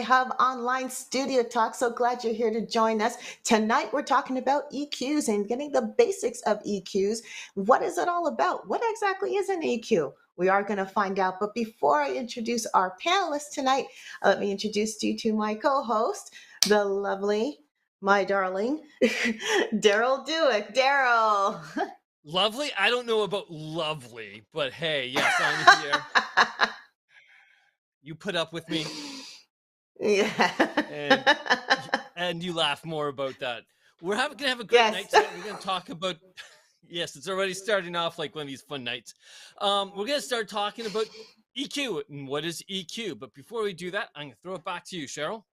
Hub Online Studio Talk. So glad you're here to join us. Tonight, we're talking about EQs and getting the basics of EQs. What is it all about? What exactly is an EQ? We are going to find out. But before I introduce our panelists tonight, let me introduce you to my co-host, the lovely, my darling, Daryl Dewick. Daryl. Lovely? I don't know about lovely, but hey, yes, I'm here. You put up with me. Yeah. And you laugh more about that. We're going to have a great night tonight. We're going to talk about, yes, it's already starting off like one of these fun nights. We're going to start talking about EQ and what is EQ. But before we do that, I'm going to throw it back to you, Cheryl.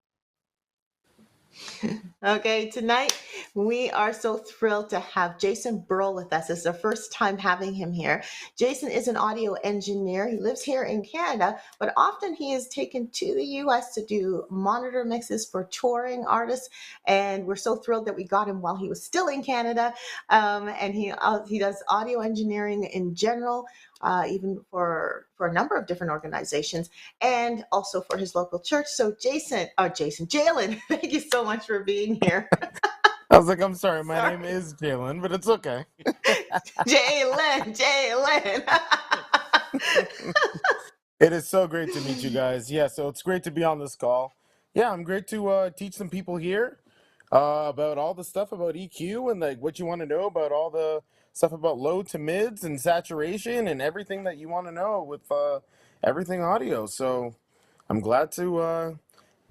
Okay, tonight we are so thrilled to have Jaylan Birl with us. It's the first time having him here. Jaylan is an audio engineer. He lives here in Canada, but often he is taken to the US to do monitor mixes for touring artists. And we're so thrilled that we got him while he was still in Canada. And he does audio engineering in general. Even for a number of different organizations and also for his local church. So Jaylan, thank you so much for being here. I was like, I'm sorry, my name is Jaylan, but it's okay. Jaylan. It is so great to meet you guys. Yeah, so it's great to be on this call. Yeah, I'm great to teach some people here about all the stuff about EQ and like what you want to know about all the stuff about low to mids and saturation and everything that you want to know with everything audio. So I'm glad to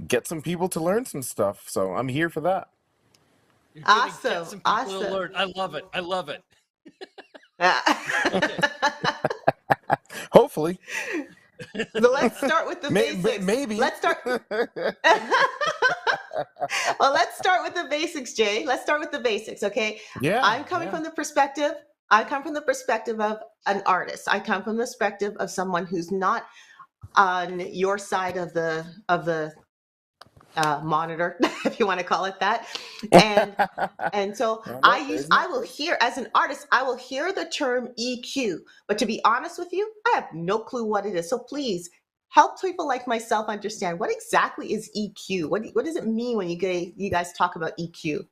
get some people to learn some stuff. So I'm here for that. You're gonna get some people to learn. I love it. Okay. Hopefully. So let's start with the basics. Maybe. Let's start. Well, let's start with the basics, Jay. Let's start with the basics, okay? Yeah. I come from the perspective of an artist. I come from the perspective of someone who's not on your side of the monitor, if you want to call it that. And so I will hear, as an artist, I will hear the term EQ, but to be honest with you, I have no clue what it is. So please help people like myself understand what exactly is EQ. What does it mean when you guys talk about EQ?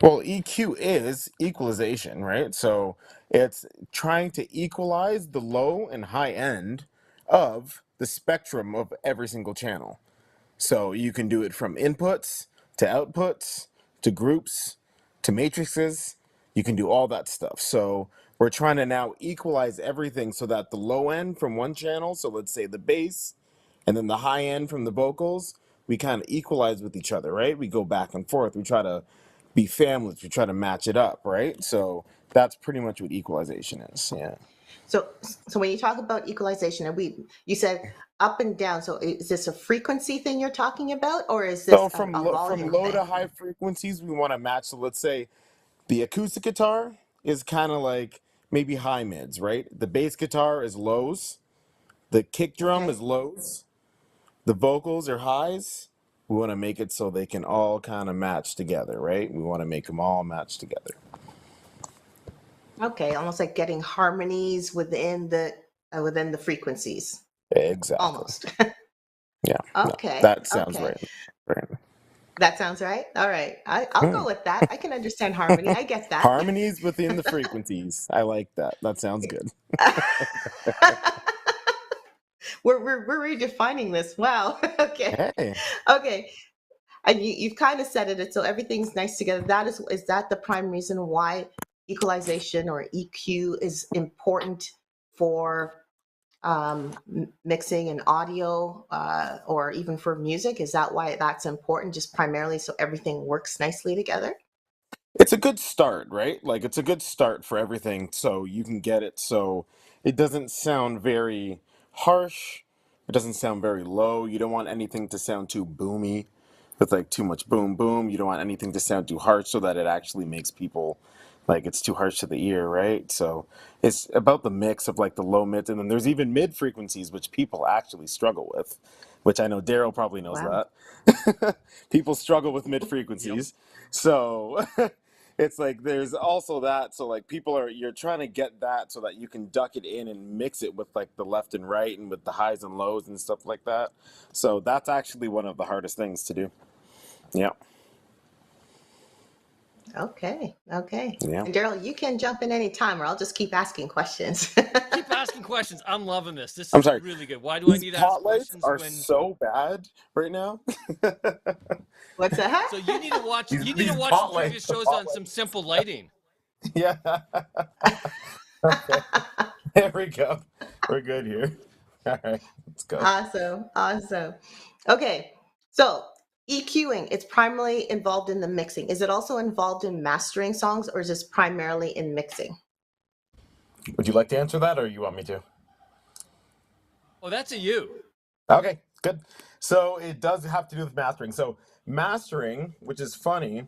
Well, EQ is equalization, right? So it's trying to equalize the low and high end of the spectrum of every single channel. So you can do it from inputs to outputs to groups to matrices. You can do all that stuff. So we're trying to now equalize everything so that the low end from one channel, so let's say the bass, and then the high end from the vocals, we kind of equalize with each other, right? We go back and forth. We try to be families. We try to match it up, right? So that's pretty much what equalization is. Yeah. So when you talk about equalization, and you said up and down. So is this a frequency thing you're talking about, or is this So a from volume low thing? to high frequencies, we want to match. So let's say the acoustic guitar is kind of like maybe high mids, right? The bass guitar is lows. The kick drum Okay. is lows. The vocals are highs. We want to make it so they can all kind of match together, right? We want to make them all match together. Okay, almost like getting harmonies within the frequencies. Exactly. Almost. Yeah. Okay. No, that sounds Okay. right. That sounds right. All right. I'll go with that. I can understand harmony. I get that. Harmonies within the frequencies. I like that. That sounds good. We're redefining this. Wow. Okay. Hey. Okay. And you've kind of said it. So everything's nice together. Is that the prime reason why equalization or EQ is important for mixing and audio, or even for music? Is that why that's important? Just primarily so everything works nicely together? It's a good start, right? Like it's a good start for everything so you can get it so it doesn't sound very harsh. It doesn't sound very low. You don't want anything to sound too boomy with like too much boom boom. You don't want anything to sound too harsh so that it actually makes people like it's too harsh to the ear, right? So it's about the mix of like the low mids, and then there's even mid frequencies which people actually struggle with, which I know Daryl probably knows Wow. that. People struggle with mid frequencies. So it's like there's also that. So like you're trying to get that so that you can duck it in and mix it with like the left and right and with the highs and lows and stuff like that. So that's actually one of the hardest things to do. Yeah. Okay. Okay. Yeah. And Daryl, you can jump in any time or I'll just keep asking questions. Keep asking questions. I'm loving this. This I'm is sorry. really good. Why do I These need to ask spotlights questions are when? so bad right now. What's that? So you need to watch. You need to These watch some spotlights, previous the shows on spotlights. some simple lighting. Yeah. Okay. There we go. We're good here. All right. Let's go. Awesome. Awesome. Okay. So EQing, it's primarily involved in the mixing. Is it also involved in mastering songs or is this primarily in mixing? Would you like to answer that or you want me to? Oh, that's a you. Okay, good. So it does have to do with mastering. So mastering, which is funny,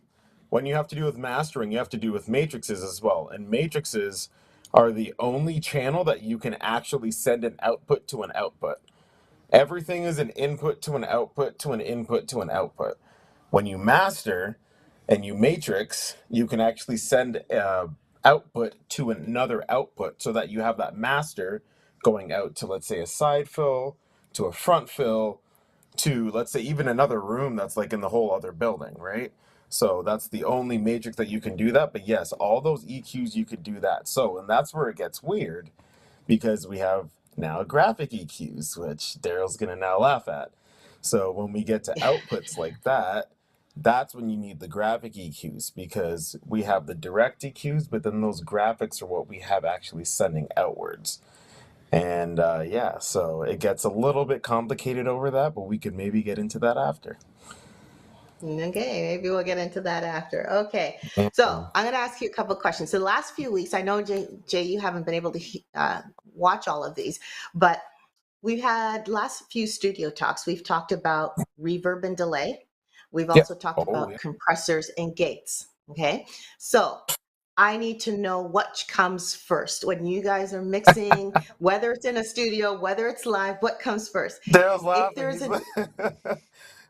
when you have to do with mastering, you have to do with matrices as well. And matrices are the only channel that you can actually send an output to an output. Everything is an input to an output to an input to an output. When you master and you matrix, you can actually send output to another output so that you have that master going out to, let's say, a side fill, to a front fill, to, let's say, even another room that's like in the whole other building, right? So that's the only matrix that you can do that. But yes, all those EQs, you could do that. So, and that's where it gets weird because we have now graphic EQs, which Daryl's going to now laugh at. So when we get to outputs like that, that's when you need the graphic EQs because we have the direct EQs, but then those graphics are what we have actually sending outwards. And yeah, so it gets a little bit complicated over that, but we could maybe get into that after. Okay, maybe we'll get into that after. Okay, Yeah. so I'm going to ask you a couple of questions. So the last few weeks, I know Jay, you haven't been able to watch all of these, but we've had last few studio talks. We've talked about reverb and delay. We've Yeah. also talked Oh, about yeah. compressors and gates. Okay, so I need to know what comes first when you guys are mixing, whether it's in a studio, whether it's live. What comes first? Daryl's If laughing. there's He's an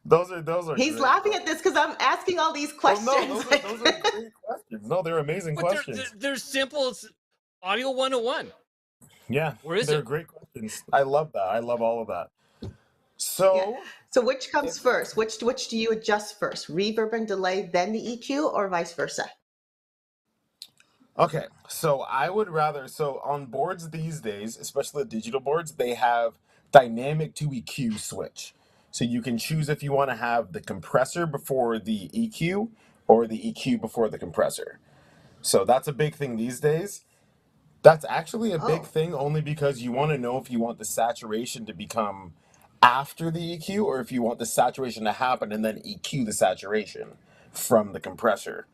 those are He's great. laughing at this because I'm asking all these Well, no, questions. those are great questions. No, they're amazing But questions. they're simple. It's audio 101. Yeah, Or is they're it? great questions. I love that. I love all of that. Yeah. So, So which if comes first? Which do you adjust first? Reverb and delay, then the EQ, or vice versa? okay, so I would rather so on boards these days, especially the digital boards, they have dynamic to EQ switch. So you can choose if you want to have the compressor before the EQ or the EQ before the compressor. So that's a big thing these days. That's actually a big Oh, thing only because you want to know if you want the saturation to become after the EQ or if you want the saturation to happen and then EQ the saturation from the compressor.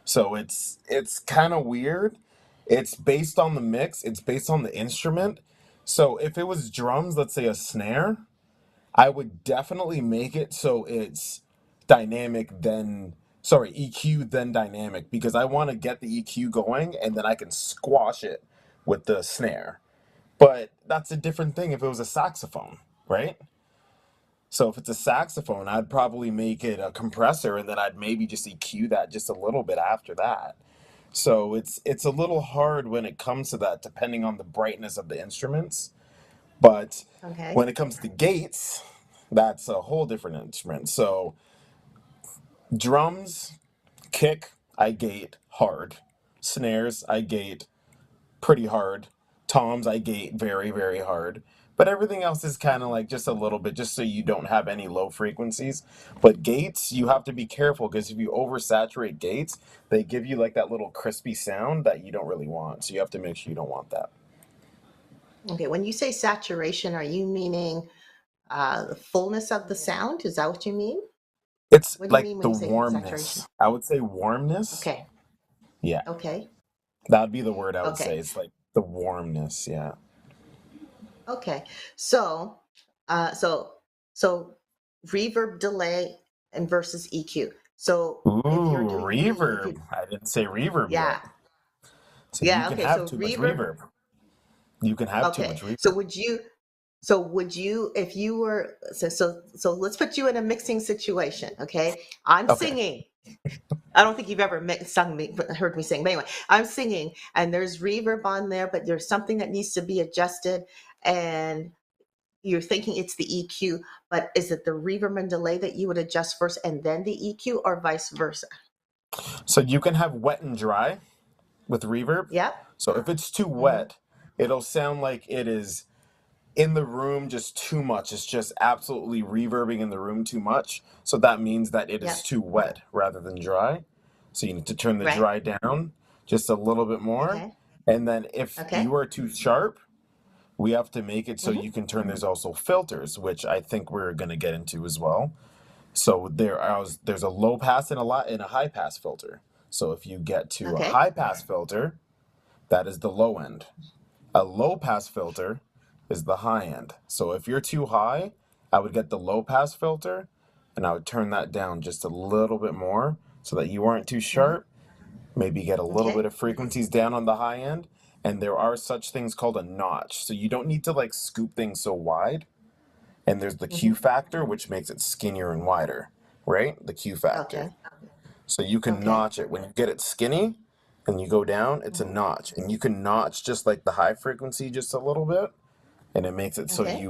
So it's kind of weird. It's based on the mix, it's based on the instrument. So if it was drums, let's say a snare, I would definitely make it so it's dynamic then sorry, EQ then dynamic because I want to get the EQ going and then I can squash it with the snare. But that's a different thing if it was a saxophone, right? So if it's a saxophone, I'd probably make it a compressor and then I'd maybe just EQ that just a little bit after that. So it's a little hard when it comes to that depending on the brightness of the instruments. But okay. when it comes to gates, that's a whole different instrument. So drums, kick, I gate hard. Snares, I gate pretty hard. Toms, I gate very, very hard. But everything else is kind of like just a little bit, just so you don't have any low frequencies. But gates, you have to be careful because if you oversaturate gates, they give you like that little crispy sound that you don't really want. So you have to make sure you don't want that. Okay. When you say saturation, are you meaning the fullness of the sound? Is that what you mean? It's What do you like mean when the you say saturation? warmness. I would say warmness. Okay. Yeah, Okay. that would be the word I would say. Okay. It's like the warmness. Yeah. Okay. So, so, so reverb, delay, and versus EQ. So if you're Ooh, doing if you, reverb. I didn't say reverb yeah, yet. So you yeah. can Okay. have So too much reverb. reverb. You can have too Okay. much reverb. So would you, if you were, so let's put you in a mixing situation. Okay. I'm Okay. singing. I don't think you've ever heard me sing. But anyway, I'm singing and there's reverb on there, but there's something that needs to be adjusted. And you're thinking it's the EQ, but is it the reverb and delay that you would adjust first and then the EQ, or vice versa? So you can have wet and dry with reverb. Yep. So if it's too Mm-hmm. wet, it'll sound like it is in the room just too much. It's just absolutely reverbing in the room too much. So that means that it is Yep. too wet rather than dry. So you need to turn the Right. dry down just a little bit more. Okay. And then if Okay. you are too sharp, we have to make it so Mm-hmm. you can turn. There's also filters, which I think we're going to get into as well. So there's a low pass and a high pass filter. So if you get to a Okay. high pass filter, that is the low end. A low pass filter is the high end. So if you're too high, I would get the low pass filter and I would turn that down just a little bit more so that you aren't too Mm-hmm. sharp. Maybe get a little bit Okay. of frequencies down on the high end. And there are such things called a notch. So you don't need to like scoop things so wide. And there's the Mm-hmm. Q factor, which makes it skinnier and wider, right? The Q factor. Okay. So you can Okay. notch it. When you get it skinny and you go down, it's a Mm-hmm. notch. And you can notch just like the high frequency just a little bit, and it makes it so Okay.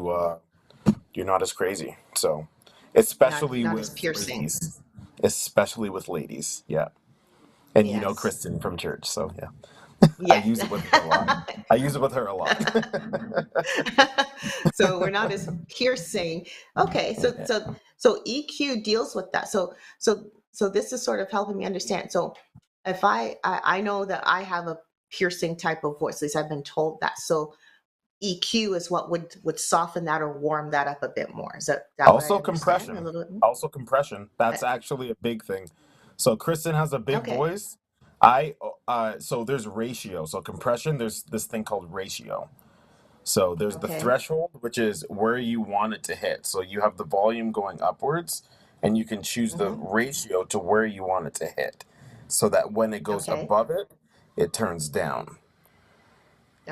you're not as crazy. So Not especially not as with piercing. ladies. Especially with ladies, yeah. And you know Yes. Kristen from church, so yeah. I Yes. use it with her a lot. I use it with her a lot. So we're not as piercing. Okay, so Yeah. so EQ deals with that. So this is sort of helping me understand. So if I know that I have a piercing type of voice, at least I've been told that. So EQ is what would soften that or warm that up a bit more. Is that what I Also understand a compression. little bit more? Also compression. Uh, That's actually a big thing. So Kristen has a big Okay. voice. So there's ratio. So compression, there's this thing called ratio. So there's the Okay. threshold, which is where you want it to hit. So you have the volume going upwards, and you can choose the Hmm. ratio to where you want it to hit. So that when it goes Okay. above it, it turns down.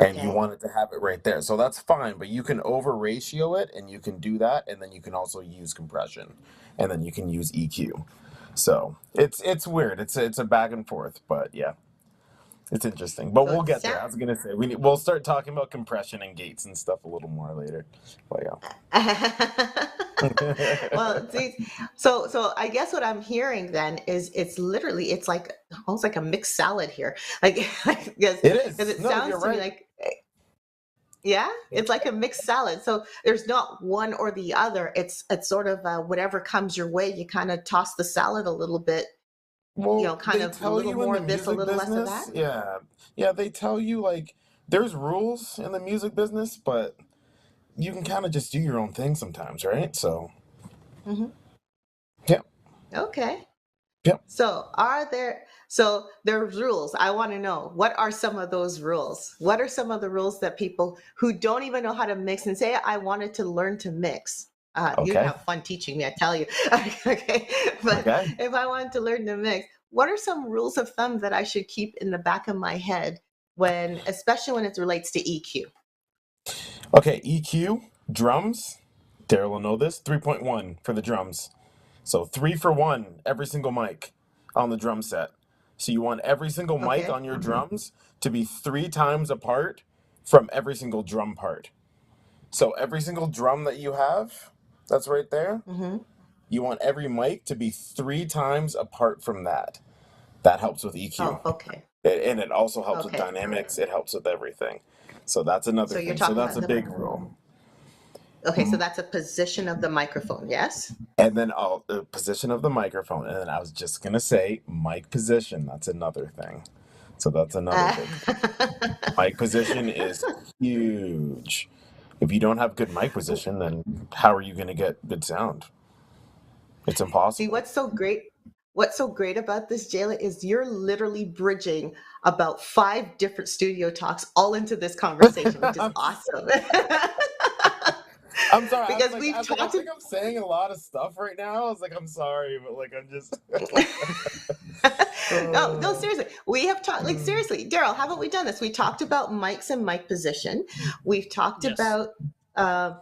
And you Okay. want it to have it right there. So that's fine, but you can over ratio it and you can do that, and then you can also use compression, and then you can use EQ. So it's weird. It's a back and forth, but yeah, it's interesting. But So we'll it get there. sounds. I was gonna say we'll start talking about compression and gates and stuff a little more later. But Well, yeah. see, so I guess what I'm hearing then is it's like almost like a mixed salad here. Like It because is. it No, sounds you're to me right. like yeah, it's like a mixed salad. So there's not one or the other. It's sort of whatever comes your way, you kind of toss the salad a little bit, Well, kind they of a tell little you in more the of this, a music little less of that. business, yeah, yeah, they tell you like there's rules in the music business, but you can kind of just do your own thing sometimes, right? So, Hmm. yeah, Okay. yeah. So there's rules. I want to know, what are some of those rules? What are some of the rules that people who don't even know how to mix and say, I wanted to learn to mix? You'd Okay, have fun teaching me, I tell you. Okay. But okay, if I wanted to learn to mix, what are some rules of thumb that I should keep in the back of my head especially when it relates to EQ? okay. EQ drums. Daryl will know this. 3.1 for the drums. So 3 for 1 every single mic on the drum set. So you want every single mic Okay. on your drums to be 3 times apart from every single drum part. So every single drum that you have, that's right there, Hmm. you want every mic to be 3 times apart from that. That helps with EQ. Oh, okay. And it also helps with Okay. dynamics. It helps with everything. So that's So another you're thing. So talking that's about a the, big rule. okay, so Mm, that's a position of the microphone, yes? And then the position of the microphone. And then I was just going to say mic position. That's another thing. So that's another Uh, big thing. Mic position is huge. If you don't have good mic position, then how are you going to get good sound? It's See, impossible. what's so great about this, Jayla, is you're literally bridging about 5 different studio talks all into this conversation, which is I'm, awesome. I'm sorry. Because I we've was like, I talked. think I'm saying a lot of stuff right now. I was like, I'm sorry, but like, I'm just. No, no, uh, seriously. We have talked, like, seriously, Daryl, haven't we done this? We talked about mics and mic position. We've talked Yes. about uh,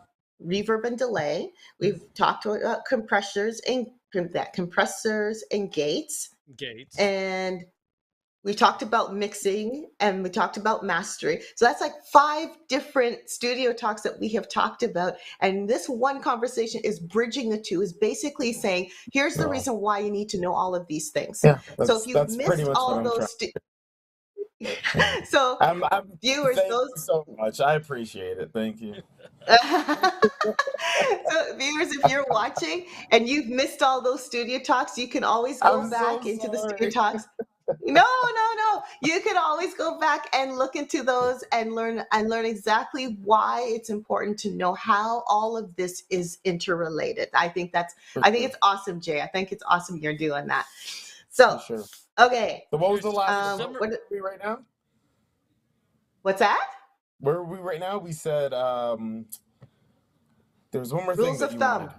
reverb and delay. We've talked about compressors and that compressors and gates. Gates. And we talked about mixing and we talked about mastery. So that's like 5 different studio talks that we have talked about. And this one conversation is bridging the two, is basically saying, here's the Well, reason why you need to know all of these things. yeah, So if you've that's pretty missed much what all I'm trying. those, Yeah. so I'm viewers, thank those you so much. I appreciate it. Thank you. so viewers, if you're watching and you've missed all those studio talks, you can always go I'm so back into the studio sorry. talks. No. You can always go back and look into those and learn exactly why it's important to know how all of this is interrelated. I think it's awesome, Jay. I think it's awesome you're doing that. So, For sure. okay. So what was the last? Summer- Where are we right now? What's that? Where are we right now? We said there's one more thing Rules that of you thumb. wanted.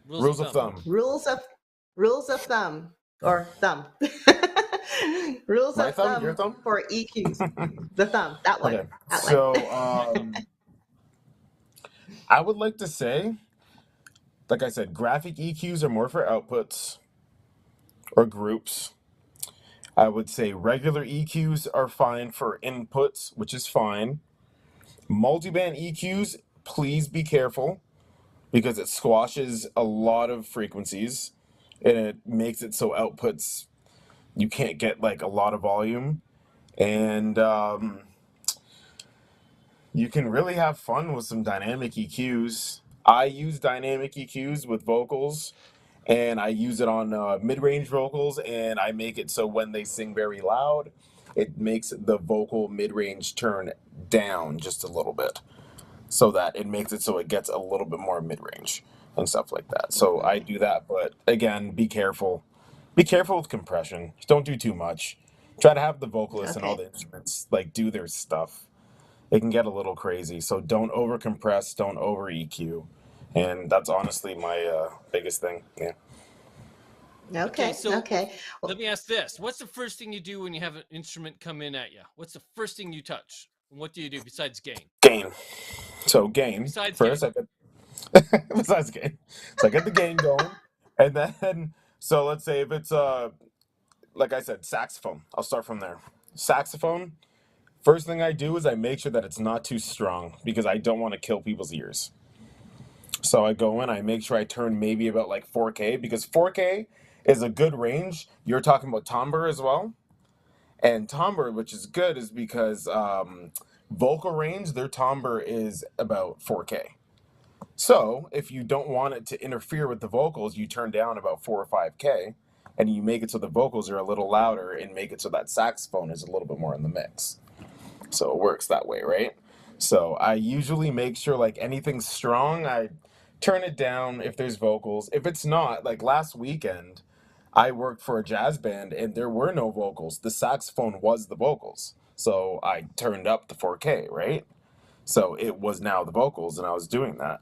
Rules of thumb. Rules of thumb or thumb. Rules My of thumb, thumb your thumb? for EQs. The thumb, that one. Okay. That So one. I would like to say, like I said, graphic EQs are more for outputs or groups. I would say regular EQs are fine for inputs, which is fine. Multiband EQs, please be careful because it squashes a lot of frequencies and it makes it so outputs you can't get like a lot of volume. And you can really have fun with some dynamic EQs. I use dynamic EQs with vocals, and I use it on mid-range vocals, and I make it so when they sing very loud, it makes the vocal mid-range turn down just a little bit, so that it makes it so it gets a little bit more mid-range and stuff like that. So I do that, but again, be careful. Be careful with compression. Don't do too much. Try to have the vocalists and all Okay. the instruments like do their stuff. It can get a little crazy. So don't over compress, don't over EQ. And that's honestly my biggest thing. Yeah. Okay. So Okay. let me ask this. What's the first thing you do when you have an instrument come in at you? What's the first thing you touch? And what do you do besides gain? Gain. So gain. Besides First, gain. I get besides gain. So I get the gain going. And then so let's say if it's like I said, saxophone. I'll start from there. Saxophone. First thing I do is I make sure that it's not too strong because I don't want to kill people's ears. So I go in, I make sure I turn maybe about like 4K because 4K is a good range. You're talking about timbre as well. And timbre, which is good, is because vocal range, their timbre is about 4K. So if you don't want it to interfere with the vocals, you turn down about 4 or 5K and you make it so the vocals are a little louder and make it so that saxophone is a little bit more in the mix. So it works that way, right? So I usually make sure like anything's strong, I turn it down if there's vocals. If it's not, like last weekend, I worked for a jazz band and there were no vocals. The saxophone was the vocals. So I turned up the 4K, right? So it was now the vocals and I was doing that.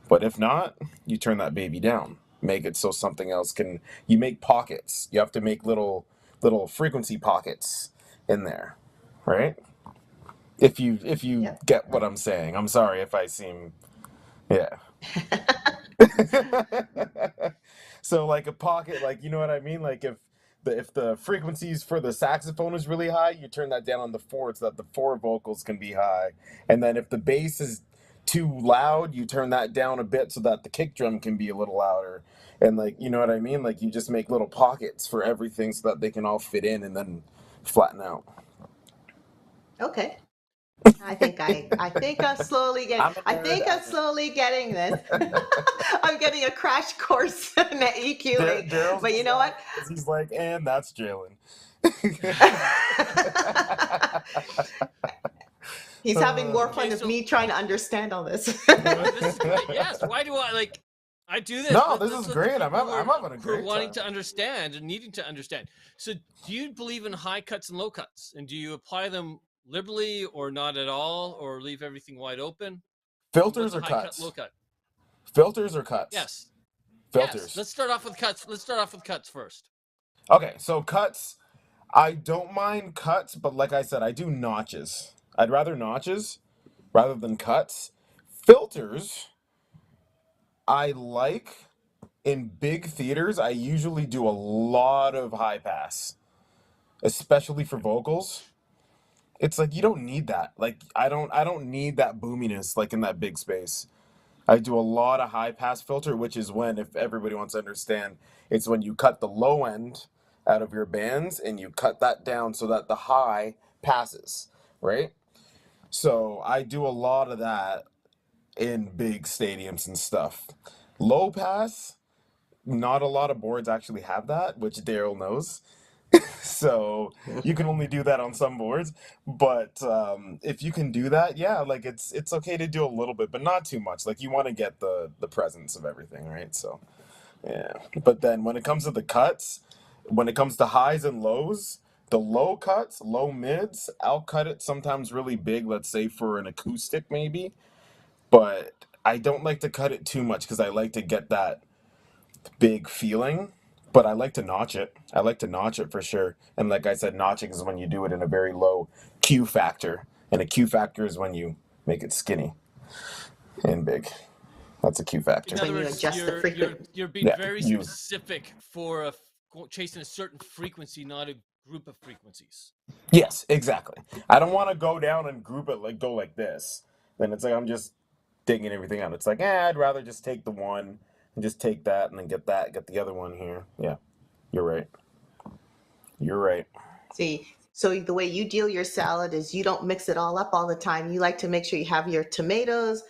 But if not, you turn that baby down. Make it so something else can you make pockets. You have to make little frequency pockets in there, right? If you Yep. get what I'm saying. I'm sorry if I seem yeah. So like a pocket, like you know what I mean? Like if the frequencies for the saxophone is really high, you turn that down on the four so that the four vocals can be high. And then if the bass is too loud, you turn that down a bit so that the kick drum can be a little louder. And like you know what I mean? Like you just make little pockets for everything so that they can all fit in and then flatten out. Okay. I think I'm slowly getting. I'm a I nerd. think I'm slowly getting this. I'm getting a crash course in EQing. Daryl's But you just know what? laughing 'cause he's like, and that's Jaylan. He's having more Okay, fun of so me trying to understand all this. this is great. Yes. Why do I like? I do this. No, this Let's is let the great. people I'm having a who are great wanting time. to understand and needing to understand. So, do you believe in high cuts and low cuts, and do you apply them liberally or not at all, or leave everything wide open? Filters What's a or high cut, low cuts? cut? Filters or cuts? Yes. Yes. Filters. Let's start off with cuts. Let's start off with cuts first. Okay, so cuts. I don't mind cuts, but like I said, I do notches. I'd rather notches rather than cuts. Filters, I like in big theaters, I usually do a lot of high pass, especially for vocals. It's like you don't need that. Like I don't need that boominess like in that big space. I do a lot of high pass filter, which is when, if everybody wants to understand, it's when you cut the low end out of your bands and you cut that down so that the high passes, right? So I do a lot of that in big stadiums and stuff. Low pass, not a lot of boards actually have that, which Daryl knows. So you can only do that on some boards. But if you can do that, yeah, like it's okay to do a little bit, but not too much. Like you want to get the presence of everything, right? So yeah. But then when it comes to the cuts, when it comes to highs and lows, the low cuts, low mids, I'll cut it sometimes really big, let's say for an acoustic maybe. But I don't like to cut it too much because I like to get that big feeling, but I like to notch it. I like to notch it for sure. And like I said, notching is when you do it in a very low Q factor. And a Q factor is when you make it skinny and big. That's a Q In factor. When other you words, adjust the frequency. you're being Yeah, very you. specific for chasing a certain frequency, not a group of frequencies. Yes, exactly. I don't want to go down and group it like go like this. Then it's like I'm just digging everything out. It's like, I'd rather just take the one and just take that and then get the other one here. Yeah, you're right. You're right. See, so the way you deal your salad is you don't mix it all up all the time. You like to make sure you have your tomatoes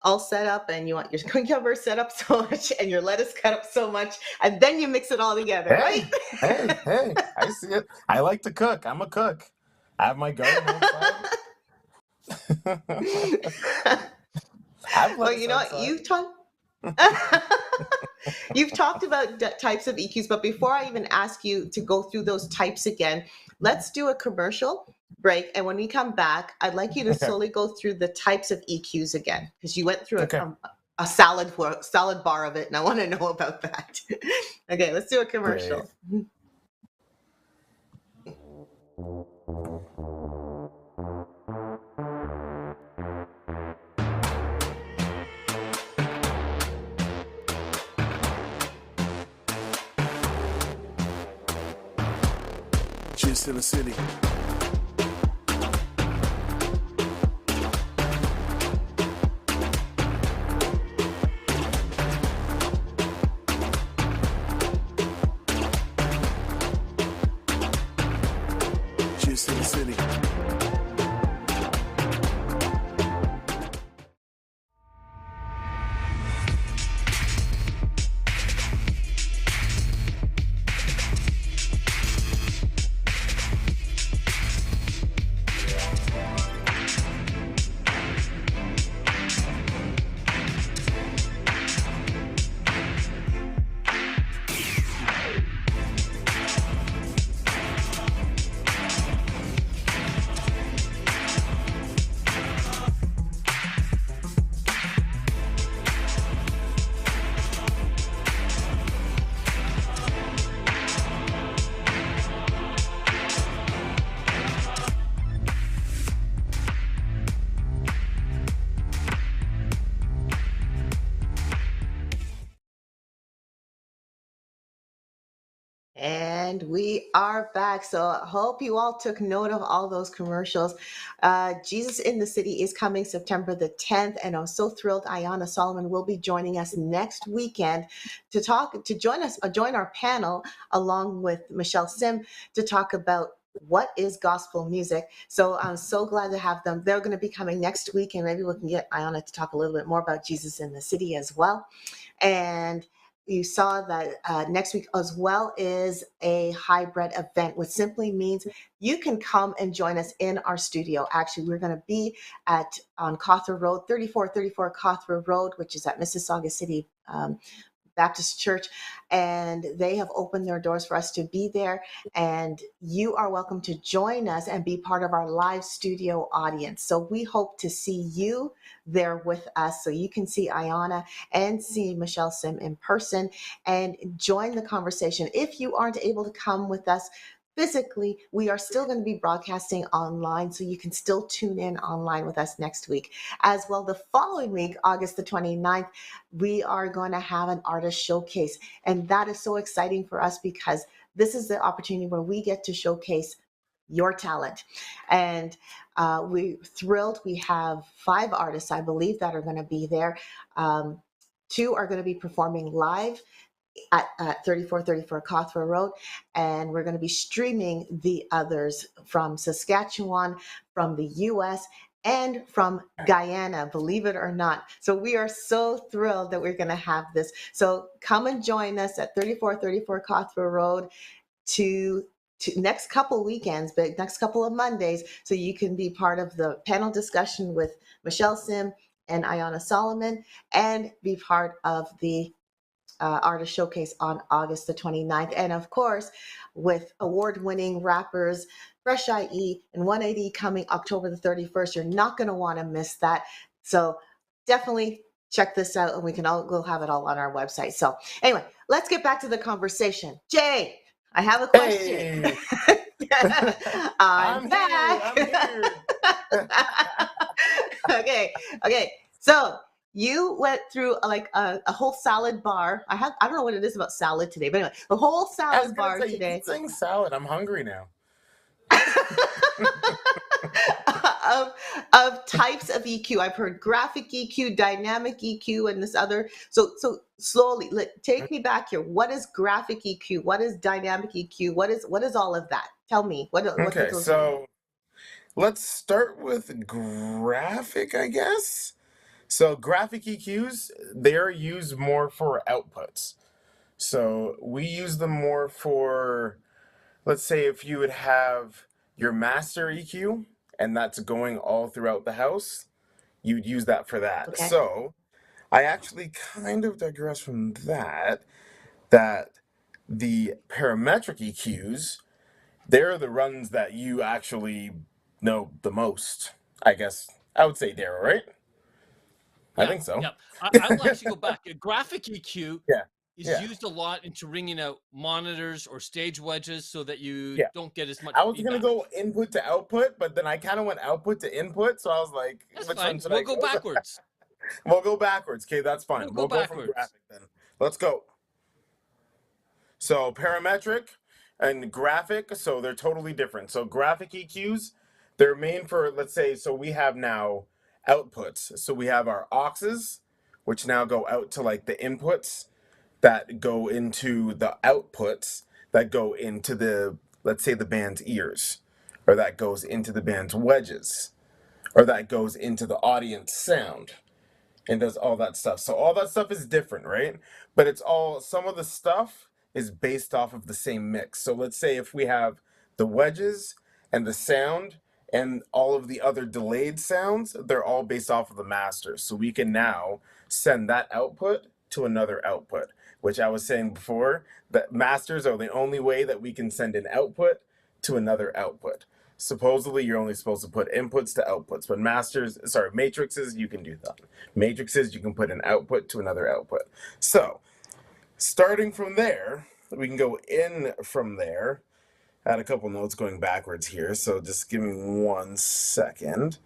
all set up and you want your cucumber set up so much and your lettuce cut up so much, and then you mix it all together, right? Hey, I see it. I like to cook. I'm a cook. I have my garden outside. I have Well, lettuce you know what? outside. You've talked about types of EQs, but before I even ask you to go through those types again, let's do a commercial break. And when we come back, I'd like you to Okay. slowly go through the types of EQs again, because you went through Okay. a salad bar of it, and I want to know about that. Okay, let's do a commercial. Great. Cheers to the city. Cheers to the city. And we are back. So I hope you all took note of all those commercials. Jesus in the City is coming September the 10th. And I'm so thrilled Ayanna Solomon will be joining us next weekend to join our panel along with Michelle Sim to talk about what is gospel music. So I'm so glad to have them. They're going to be coming next week, and maybe we can get Ayanna to talk a little bit more about Jesus in the City as well. And you saw that next week as well is a hybrid event, which simply means you can come and join us in our studio. Actually, we're going to be on Cawthra Road, 3434 Cawthra Road, which is at Mississauga City Baptist Church, and they have opened their doors for us to be there. And you are welcome to join us and be part of our live studio audience. So we hope to see you there with us, so you can see Ayanna and see Michelle Sim in person and join the conversation. If you aren't able to come with us, physically, we are still going to be broadcasting online, so you can still tune in online with us next week. As well, the following week, August the 29th, we are going to have an artist showcase. And that is so exciting for us because this is the opportunity where we get to showcase your talent. And we're thrilled. We have 5 artists, I believe, that are going to be there. 2 are going to be performing live at 3434 Cawthra Road, and we're going to be streaming the others from Saskatchewan, from the US, and from Guyana, believe it or not. So we are so thrilled that we're going to have this. So come and join us at 3434 Cawthra Road to next couple weekends, but next couple of Mondays, so you can be part of the panel discussion with Michelle Sim and Ayana Solomon, and be part of the artist showcase on August the 29th. And of course, with award-winning rappers Fresh IE and 180 coming October the 31st, you're not going to want to miss that. So definitely check this out, and we'll have it all on our website. So anyway, let's get back to the conversation. Jay, I have a question. Hey. I'm back. Okay. So you went through like a whole salad bar. I don't know what it is about salad today, but anyway, the whole salad bar You today. keep saying salad. I'm hungry now. of types of EQ. I've heard graphic EQ, dynamic EQ, and this other. So slowly, take me back here. What is graphic EQ? What is dynamic EQ? What is all of that? Tell me. What Okay, do those so let's start with graphic, I guess. So graphic EQs, they're used more for outputs. So we use them more for, let's say if you would have your master EQ and that's going all throughout the house, you'd use that for that. Okay. So I actually kind of digress from that the parametric EQs, they're the runs that you actually know the most. I guess I would say Daryl, right? I think so. Yeah. I will actually go back. A graphic EQ Yeah. is used a lot into ringing out monitors or stage wedges so that you Yeah. don't get as much I was feedback. gonna go input to output, but then I kind of went output to input, so I was like, That's which fine. one should We'll I go go? backwards. We'll go backwards. Okay, that's fine. We'll We'll go go from backwards. graphic then. Let's go. So parametric and graphic, so they're totally different. So graphic EQs, they're main for, let's say, so we have now outputs. So we have our auxes, which now go out to like the inputs that go into the outputs that go into the, let's say, the band's ears, or that goes into the band's wedges, or that goes into the audience sound and does all that stuff. So all that stuff is different, right? But it's all, some of the stuff is based off of the same mix. So let's say if we have the wedges and the sound and all of the other delayed sounds, they're all based off of the master. So we can now send that output to another output, which I was saying before, that masters are the only way that we can send an output to another output. Supposedly you're only supposed to put inputs to outputs, but matrices, you can do that. Matrices, you can put an output to another output. So starting from there, we can go in from there. I had a couple notes going backwards here, so just give me 1 second.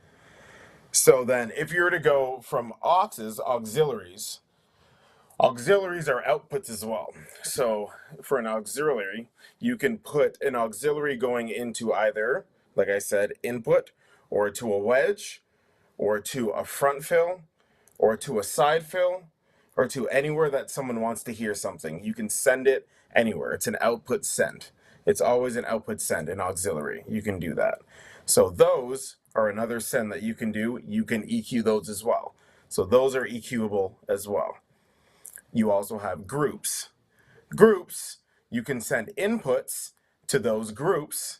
So then if you were to go from auxes, auxiliaries are outputs as well. So for an auxiliary, you can put an auxiliary going into either, like I said, input, or to a wedge, or to a front fill, or to a side fill, or to anywhere that someone wants to hear something. You can send it anywhere. It's an output send. It's always an output send, an auxiliary. You can do that. So those are another send that you can do. You can EQ those as well. So those are EQable as well. You also have groups. Groups, you can send inputs to those groups,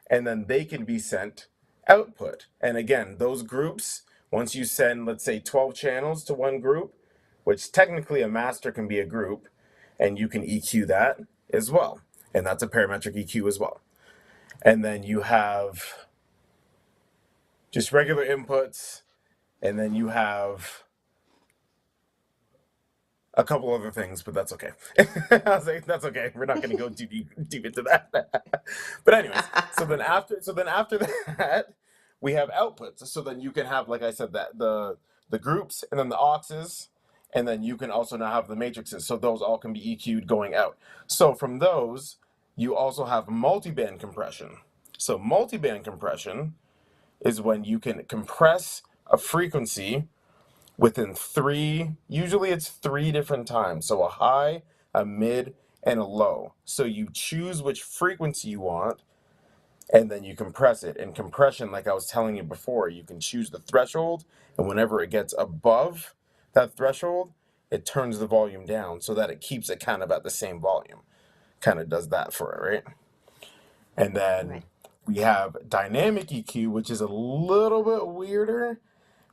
and then they can be sent output. And again, those groups, once you send, let's say, 12 channels to one group, which technically a master can be a group, and you can EQ that as well. And that's a parametric EQ as well. And then you have just regular inputs, and then you have a couple other things, but that's okay. I was like, that's okay. We're not going to go too deep into that. But anyways, so then after that, we have outputs. So then you can have, like I said, that the groups and then the auxes, and then you can also now have the matrices. So those all can be EQ'd going out. So from those, you also have multiband compression. So multiband compression is when you can compress a frequency within usually it's 3 different times. So a high, a mid, and a low. So you choose which frequency you want, and then you compress it. And compression, like I was telling you before, you can choose the threshold, and whenever it gets above that threshold, it turns the volume down so that it keeps it kind of at the same volume. Kind of does that for it, right? And then we have dynamic EQ, which is a little bit weirder,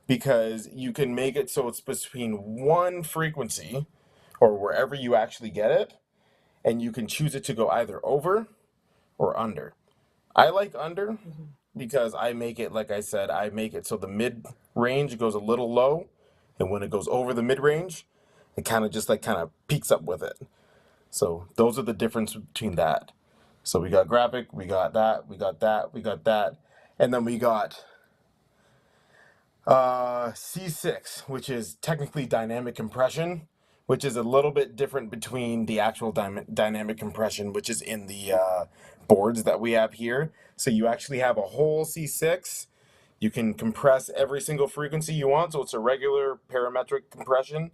because you can make it so it's between one frequency or wherever you actually get it, and you can choose it to go either over or under. I like under because I make it, like I said, I make it so the mid range goes a little low, and when it goes over the mid range, it kind of just like kind of peaks up with it. So those are the difference between that. So we got graphic, we got that, we got that, we got that, and then we got C6, which is technically dynamic compression, which is a little bit different between the actual dynamic compression, which is in the boards that we have here. So you actually have a whole C6. You can compress every single frequency you want, so it's a regular parametric compression.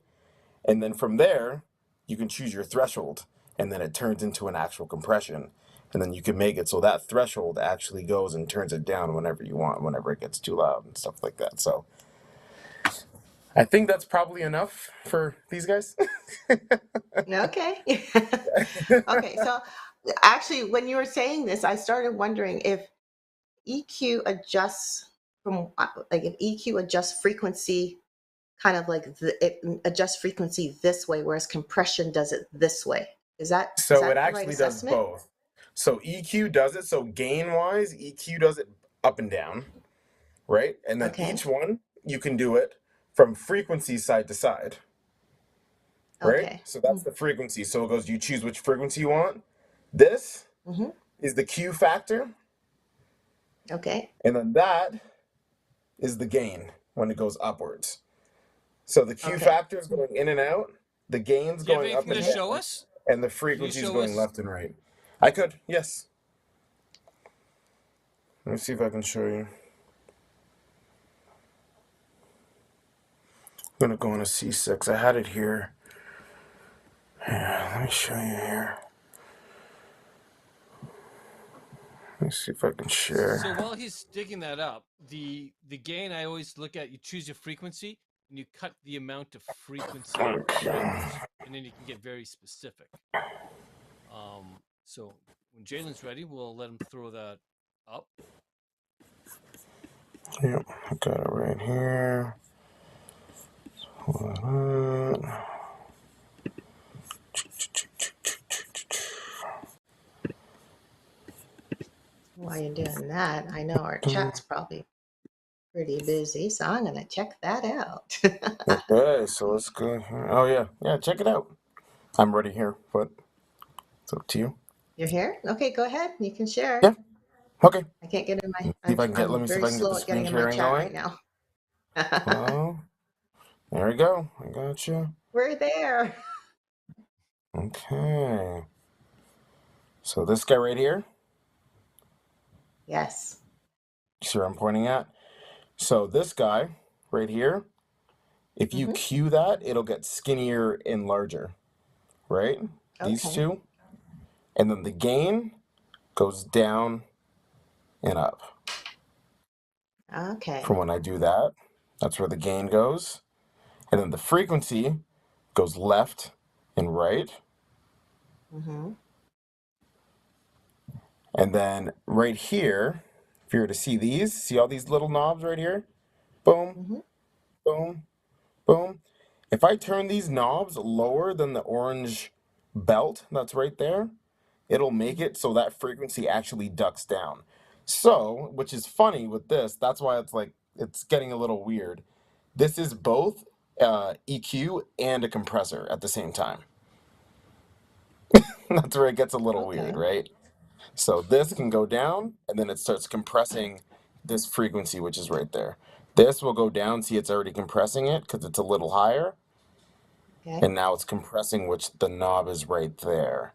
And then from there, you can choose your threshold, and then it turns into an actual compression. And then you can make it so that threshold actually goes and turns it down whenever you want, whenever it gets too loud and stuff like that. So I think that's probably enough for these guys. Okay. Okay. So actually, when you were saying this, I started wondering if EQ adjusts like if EQ adjusts frequency kind of like it adjusts frequency this way, whereas compression does it this way. Is that So it the right actually does assessment? both. So EQ does it, so gain-wise, EQ does it up and down, right? And then Okay. each one, you can do it from frequency side to side, right? Okay. So that's the frequency. So it goes, you choose which frequency you want. This Mm-hmm. is the Q factor, Okay. and then that is the gain when it goes upwards. So the Q Okay. factor is going in and out, the gain's Do you have going up anything and to down, show us? and the Can you frequency is show going us? left and right. I could, yes. Let me see if I can show you. I'm gonna go on a C6. I had it here. Yeah, let me show you here. Let me see if I can share. So while he's digging that up, the gain I always look at, you choose your frequency and you cut the amount of frequency width, and then you can get very specific. So when Jaylen's ready, we'll let him throw that up. Yep, I got it right here. Hold on. While you're doing that, I know our chat's probably pretty busy, so I'm gonna check that out. Okay, so let's go here. Oh yeah, check it out. I'm ready here, but it's up to you. You're here? Okay, go ahead. You can share. Yeah. Okay. I can't get in my. See if I can get. Let I'm me see if very I can get slow the at getting screen in my sharing chat going. right now. Oh, there we go. I got you. We're there. Okay. So this guy right here. Yes. See where I'm pointing at? So this guy right here, if you Mm-hmm. cue that, it'll get skinnier and larger, right? These Okay. two. And then the gain goes down and up. Okay. From when I do that, that's where the gain goes. And then the frequency goes left and right. Mm-hmm. And then right here, if you were to see all these little knobs right here? Boom, Mm-hmm. boom, boom. If I turn these knobs lower than the orange belt that's right there, it'll make it so that frequency actually ducks down. So, which is funny with this, that's why it's like, it's getting a little weird. This is both EQ and a compressor at the same time. That's where it gets a little weird, Okay. right? So this can go down, and then it starts compressing this frequency, which is right there. This will go down. See, it's already compressing it because it's a little higher. Okay. And now it's compressing, which the knob is right there.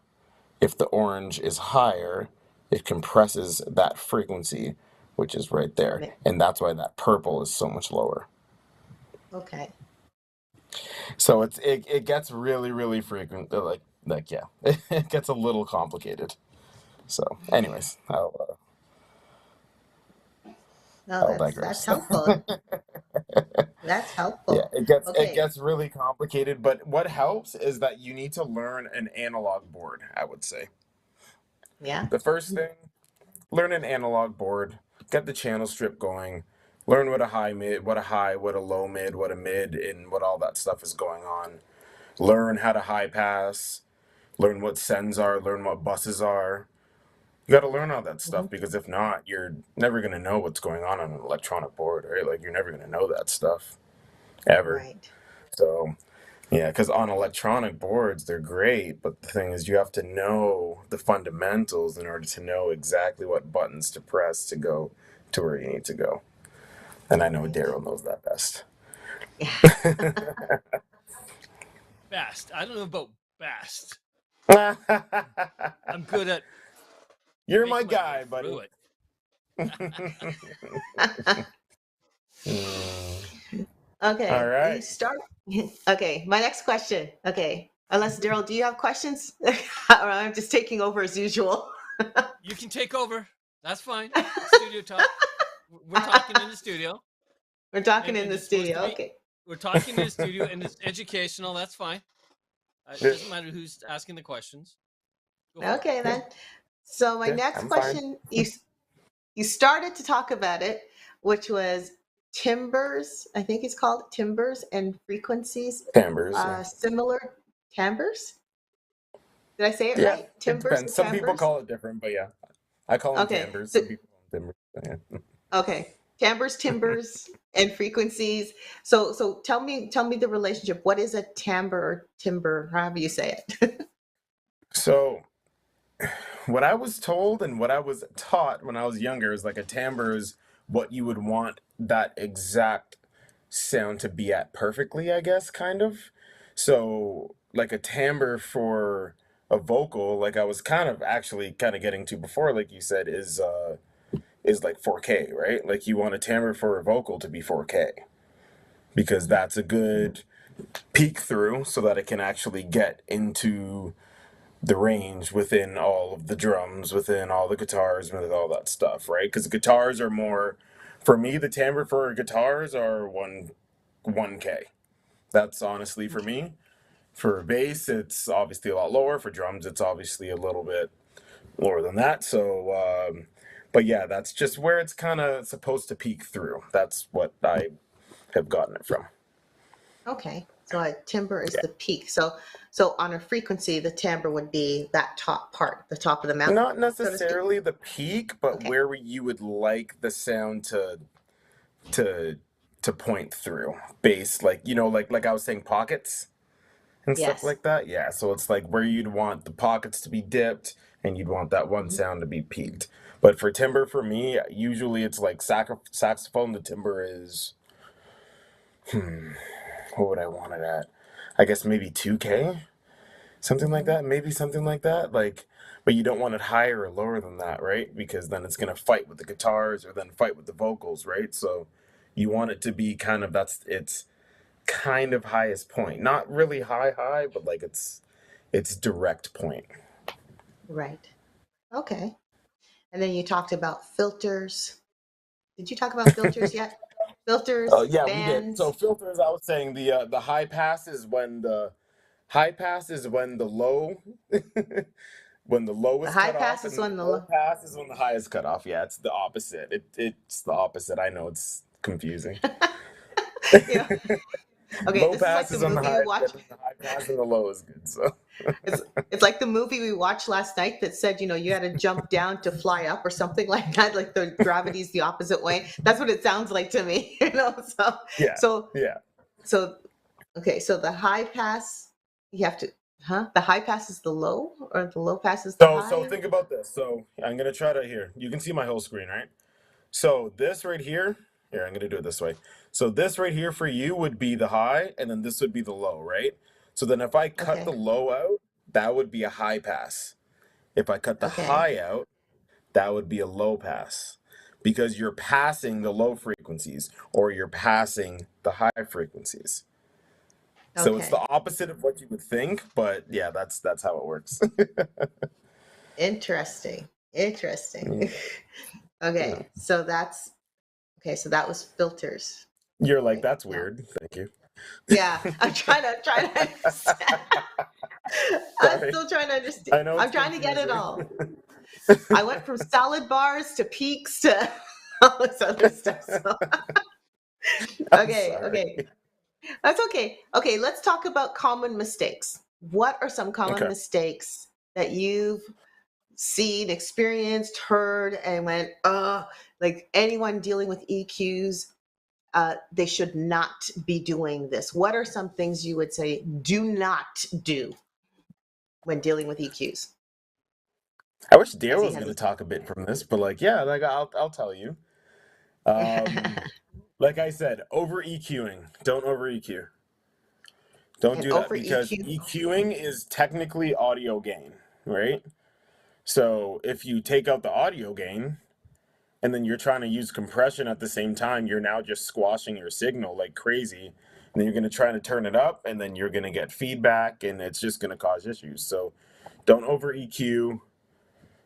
If the orange is higher, it compresses that frequency, which is right there. And that's why that purple is so much lower. Okay. So it gets really, really frequent. Like yeah, it gets a little complicated. So anyways, No, I'll that's digress. helpful. That's Yeah, helpful. it Okay. gets really complicated, but what helps is that you need to learn an analog board, I would say. Yeah. The first thing, learn an analog board, get the channel strip going, learn what a high mid, what a low mid, what a mid, and what all that stuff is going on. Learn how to high pass, learn what sends are, learn what buses are. You got to learn all that stuff because if not, you're never going to know what's going on an electronic board, right? Like you're never going to know that stuff ever. Right. So, yeah, because on electronic boards, they're great, but the thing is, you have to know the fundamentals in order to know exactly what buttons to press to go to where you need to go. And I know Right. Daryl knows that best. Yeah. Best. I don't know about best. You're I'm good at my making guy, way buddy. through it. Okay. All You right. start. Okay. My next question. Okay. Unless Daryl, do you have questions? Or I'm just taking over as usual. You can take over. That's fine. Studio talk. We're talking in the studio. We're talking in And the it's supposed to studio. be, Okay. we're talking in the studio and it's educational. That's fine. It doesn't matter who's asking the questions. Go for Okay it. then. So my Yeah, next I'm fine. question, you started to talk about it, which was timbers. I think it's called timbers and frequencies. Timbers. Yeah. Similar timbers. Did I say it Yeah, right? it Timbers depends. and Some people timbers. call it different, but yeah, I call them Okay. timbers. So, Some people call them timbers. Yeah. okay. Timbers, and frequencies. So tell me the relationship. What is a timbre or timber, however you say it? So, what I was told and what I was taught when I was younger is like a timbre is what you would want that exact sound to be at perfectly, I guess, kind of. So, like a timbre for a vocal, like I was kind of actually kind of getting to before, like you said, is like 4K, right? Like you want a timbre for a vocal to be 4K because that's a good peek through so that it can actually get into the range within all of the drums, within all the guitars, with all that stuff, right? Because the guitars are more, for me, the timbre for guitars are 1K. That's honestly for me. For bass, it's obviously a lot lower. For drums, it's obviously a little bit lower than that. So, but yeah, that's just where it's kind of supposed to peek through. That's what I have gotten it from. Okay. So a timbre is Yeah. the peak. So on a frequency, the timbre would be that top part, the top of the mountain, Not so to speak. necessarily the peak, but Okay. where you would like the sound to to point through. Bass, like like I was saying, pockets and stuff Yes. like that. Yeah, so it's like where you'd want the pockets to be dipped and you'd want that one sound to be peaked. But for timbre, for me, usually it's like saxophone. The timbre is what would I want it at? I guess maybe 2K, something like that. Maybe something like that. Like, but you don't want it higher or lower than that, right? Because then it's gonna fight with the guitars or then fight with the vocals, right? So you want it to be kind of it's kind of highest point, not really high, but like it's direct point. Right. Okay. And then you talked about filters. Did you talk about filters yet? Oh Filters, yeah, we did. So bands. filters, I was saying the high pass is when the low when the low The is high cut pass off is and the on the low low. pass is when the high is cut off. Yeah, it's the opposite. It's the opposite. I know it's confusing. Yeah. Okay, Low this is like pass the is on the movie we high watched. and the high pass and the low is good. So It's it's like the movie we watched last night that said, you had to jump down to fly up or something like that. Like the gravity's the opposite way. That's what it sounds like to me. So yeah, so yeah. so Okay, so the high pass, you have to, The high pass is the low, or the low pass is the So high? think about this. So I'm gonna try to here. You can see my whole screen, right? So this right here, I'm gonna do it this way. So this right here for you would be the high, and then this would be the low, right? So then if I cut Okay, the low out, that would be a high pass. If I cut the okay, high out, that would be a low pass. Because you're passing the low frequencies or you're passing the high frequencies. So it's the okay. opposite of what you would think, but yeah, that's how it works. Interesting. Interesting. Yeah. Okay, so that was filters. You're like, Okay, that's now, weird. Thank you. yeah, I'm trying to understand. I'm Sorry. still trying to understand. I know I'm it's trying to get it confusing. all. I went from salad bars to peaks to all this other stuff. So, I'm okay, sorry. okay. That's okay. Okay, let's talk about common mistakes. What are some common Okay. mistakes that you've seen, experienced, heard, and went, like anyone dealing with EQs, they should not be doing this? What are some things you would say do not do when dealing with EQs? I wish As Daryl he was has going to his. talk a bit from this, but like, yeah, like I'll tell you. Like I said, over EQing. Don't over EQ. Don't And do that over because EQ. EQing is technically audio gain, right? So if you take out the audio gain and then you're trying to use compression at the same time, you're now just squashing your signal like crazy. And then you're going to try to turn it up and then you're going to get feedback and it's just going to cause issues. So don't over EQ.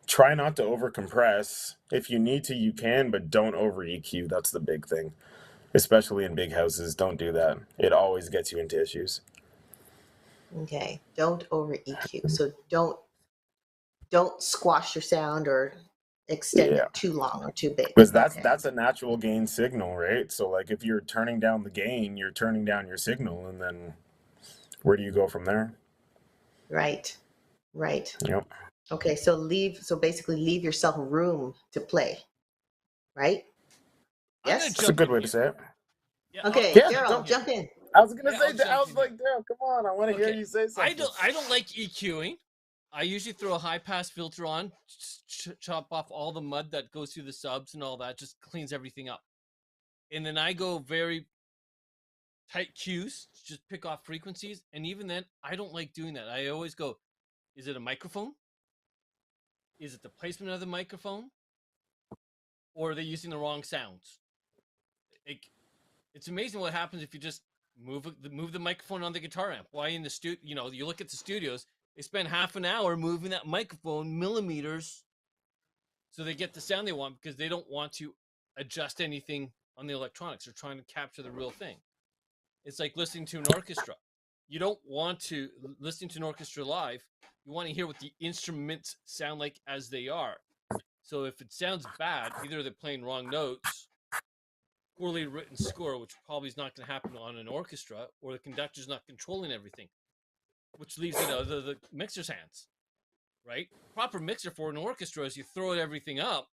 Try not to over compress. If you need to, you can, but don't over EQ. That's the big thing. Especially in big houses, don't do that. It always gets you into issues. Okay, don't over EQ. So don't squash your sound or extend Yeah. it too long or too big. Because Okay. that's a natural gain signal, right? So like if you're turning down the gain, you're turning down your signal, and then where do you go from there? Right. Right. Yep. Okay, so basically leave yourself room to play, right? I'm gonna Yes? That's a jump good in way to here. say it. Yeah, Okay, Yeah, Daryl, go. yeah, jump in. I was gonna yeah. say I'll that. I jump was in here. like, Daryl, come on, I want to hear Okay, you say something. I don't like EQing. I usually throw a high pass filter on, chop off all the mud that goes through the subs and all that, just cleans everything up. And then I go very tight cues, just pick off frequencies. And even then, I don't like doing that. I always go, is it a microphone? Is it the placement of the microphone? Or are they using the wrong sounds? It, it's amazing what happens if you just move the microphone on the guitar amp. Why in the studio? You look at the studios, they spend half an hour moving that microphone millimeters so they get the sound they want because they don't want to adjust anything on the electronics. They're trying to capture the real thing. It's like listening to an orchestra. You don't want to listening to an orchestra live. You want to hear what the instruments sound like as they are. So if it sounds bad, either they're playing wrong notes, poorly written score, which probably is not going to happen on an orchestra, or the conductor's not controlling everything, which leaves it the mixer's hands, right? Proper mixer for an orchestra is you throw everything up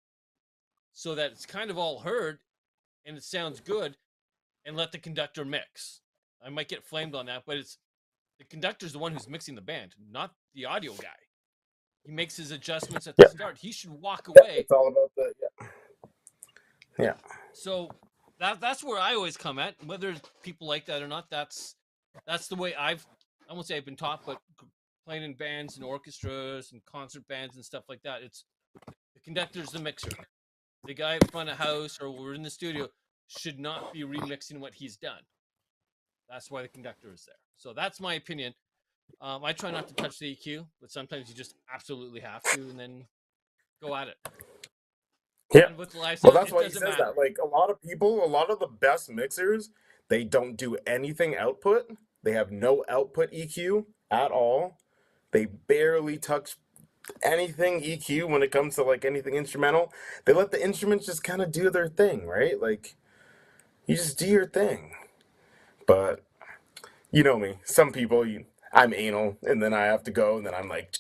so that it's kind of all heard and it sounds good, and let the conductor mix. I might get flamed on that, but it's the conductor's the one who's mixing the band, not the audio guy. He makes his adjustments at the Yeah, start. He should walk yeah. away. It's all about the yeah. So that's where I always come at. Whether people like that or not, that's the way I won't say I've been taught, but playing in bands and orchestras and concert bands and stuff like that. It's the conductor's the mixer. The guy at front of house or we're in the studio should not be remixing what he's done. That's why the conductor is there. So that's my opinion. I try not to touch the EQ, but sometimes you just absolutely have to, and then go at it. Yeah. And with the live Well, sound, that's it why he doesn't says matter. that. Like a lot of people, a lot of the best mixers, they don't do anything output. They have no output EQ at all. They barely touch anything EQ when it comes to like anything instrumental. They let the instruments just kind of do their thing, right? Like you just do your thing. But you know me. Some people, I'm anal, and then I have to go, and then I'm like.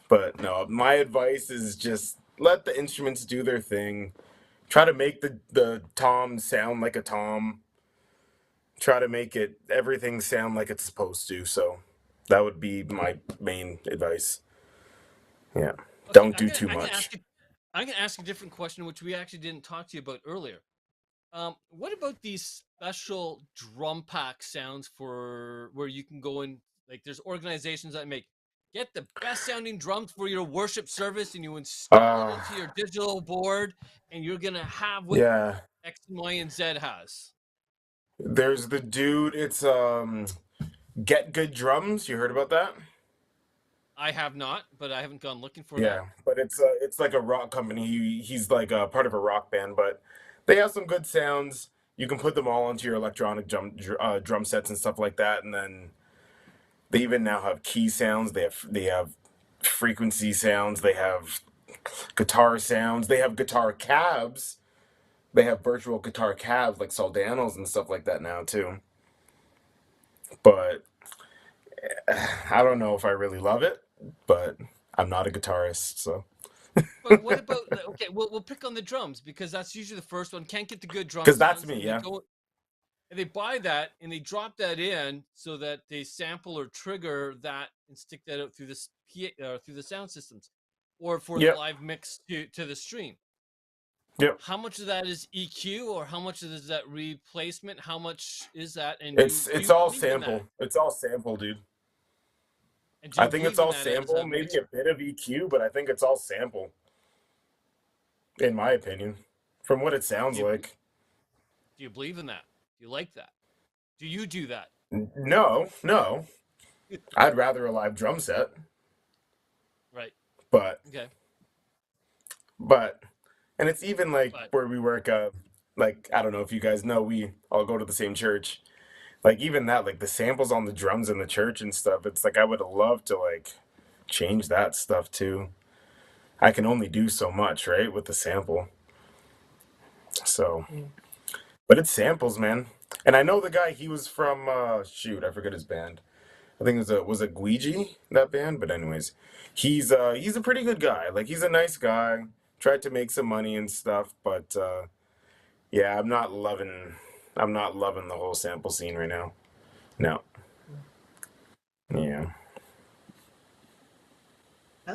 But no, my advice is just let the instruments do their thing. Try to make the tom sound like a tom. try to make it everything sound like it's supposed to. So that would be my main advice. Yeah, Okay, don't do too I'm gonna much. ask you. I'm gonna ask a different question, which we actually didn't talk to you about earlier. What about these special drum pack sounds for where you can go in? Like, there's organizations that make get the best sounding drums for your worship service, and you install it Uh, into your digital board, and you're gonna have what yeah. X, Y, and Z has. There's the dude. It's Get Good Drums. You heard about that? I have not, but I haven't gone looking for that. Yeah, but it's like a rock company. He's like a part of a rock band, but they have some good sounds. You can put them all onto your electronic drum sets and stuff like that, and then they even now have key sounds. They have frequency sounds. They have guitar sounds. They have guitar cabs. They have virtual guitar cabs like Soldanos and stuff like that now too. But I don't know if I really love it, but I'm not a guitarist, so. But what about okay? We'll pick on the drums because that's usually the first one. Can't get the good drum Because that's sounds, me, and they yeah. go and they buy that and they drop that in so that they sample or trigger that and stick that out through this through the sound systems, or for the Yep, live mix to the stream. yep. How much of that is EQ, or how much is that replacement? How much is that? And do It's you all believe in that? sample. It's all sample, dude. And do I you think it's believe in all that as sample, a maybe mixer? a bit of EQ, but I think it's all sample, in my opinion, from what it sounds Do you like. do you believe in that? Do you like that? Do you do that? No, no. I'd rather a live drum set, Right. but Okay. but and it's even like But where we work. Like I don't know if you guys know, we all go to the same church. Like even that, like the samples on the drums in the church and stuff. It's like I would love to like change that stuff too. I can only do so much, right, with the sample. So, Mm. but it's samples, man. And I know the guy. He was from shoot, I forget his band. I think it was a Guiji, that band. But anyways, he's a pretty good guy. Like he's a nice guy. Tried to make some money and stuff, but yeah, I'm not loving the whole sample scene right now. No. Yeah.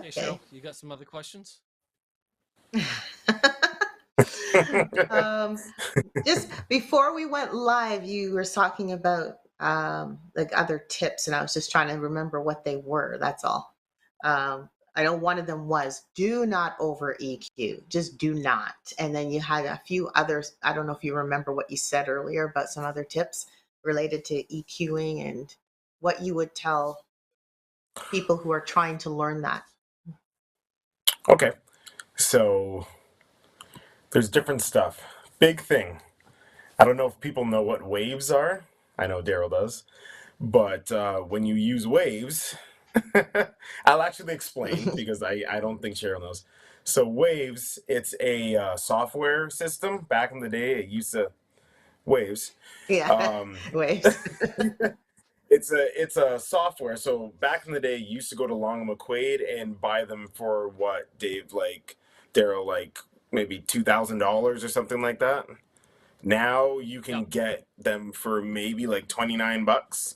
hey, Cheryl, Okay. you got some other questions? um, just before we went live, you were talking about like other tips, and I was just trying to remember what they were. That's all. I know one of them was do not over EQ. Just do not. And then you had a few others. I don't know if you remember what you said earlier about some other tips related to EQing and what you would tell people who are trying to learn that. Okay. So there's different stuff. Big thing. I don't know if people know what waves are. I know Daryl does. But when you use waves, I'll actually explain because I don't think Cheryl knows. So waves, it's a software system. Back in the day, it used to waves. Yeah, Um, waves. it's a software. So back in the day, you used to go to Long and McQuaid and buy them for what, Dave? Like Daryl, like maybe $2,000 or something like that. Now you Yeah. can get them for maybe like 29 bucks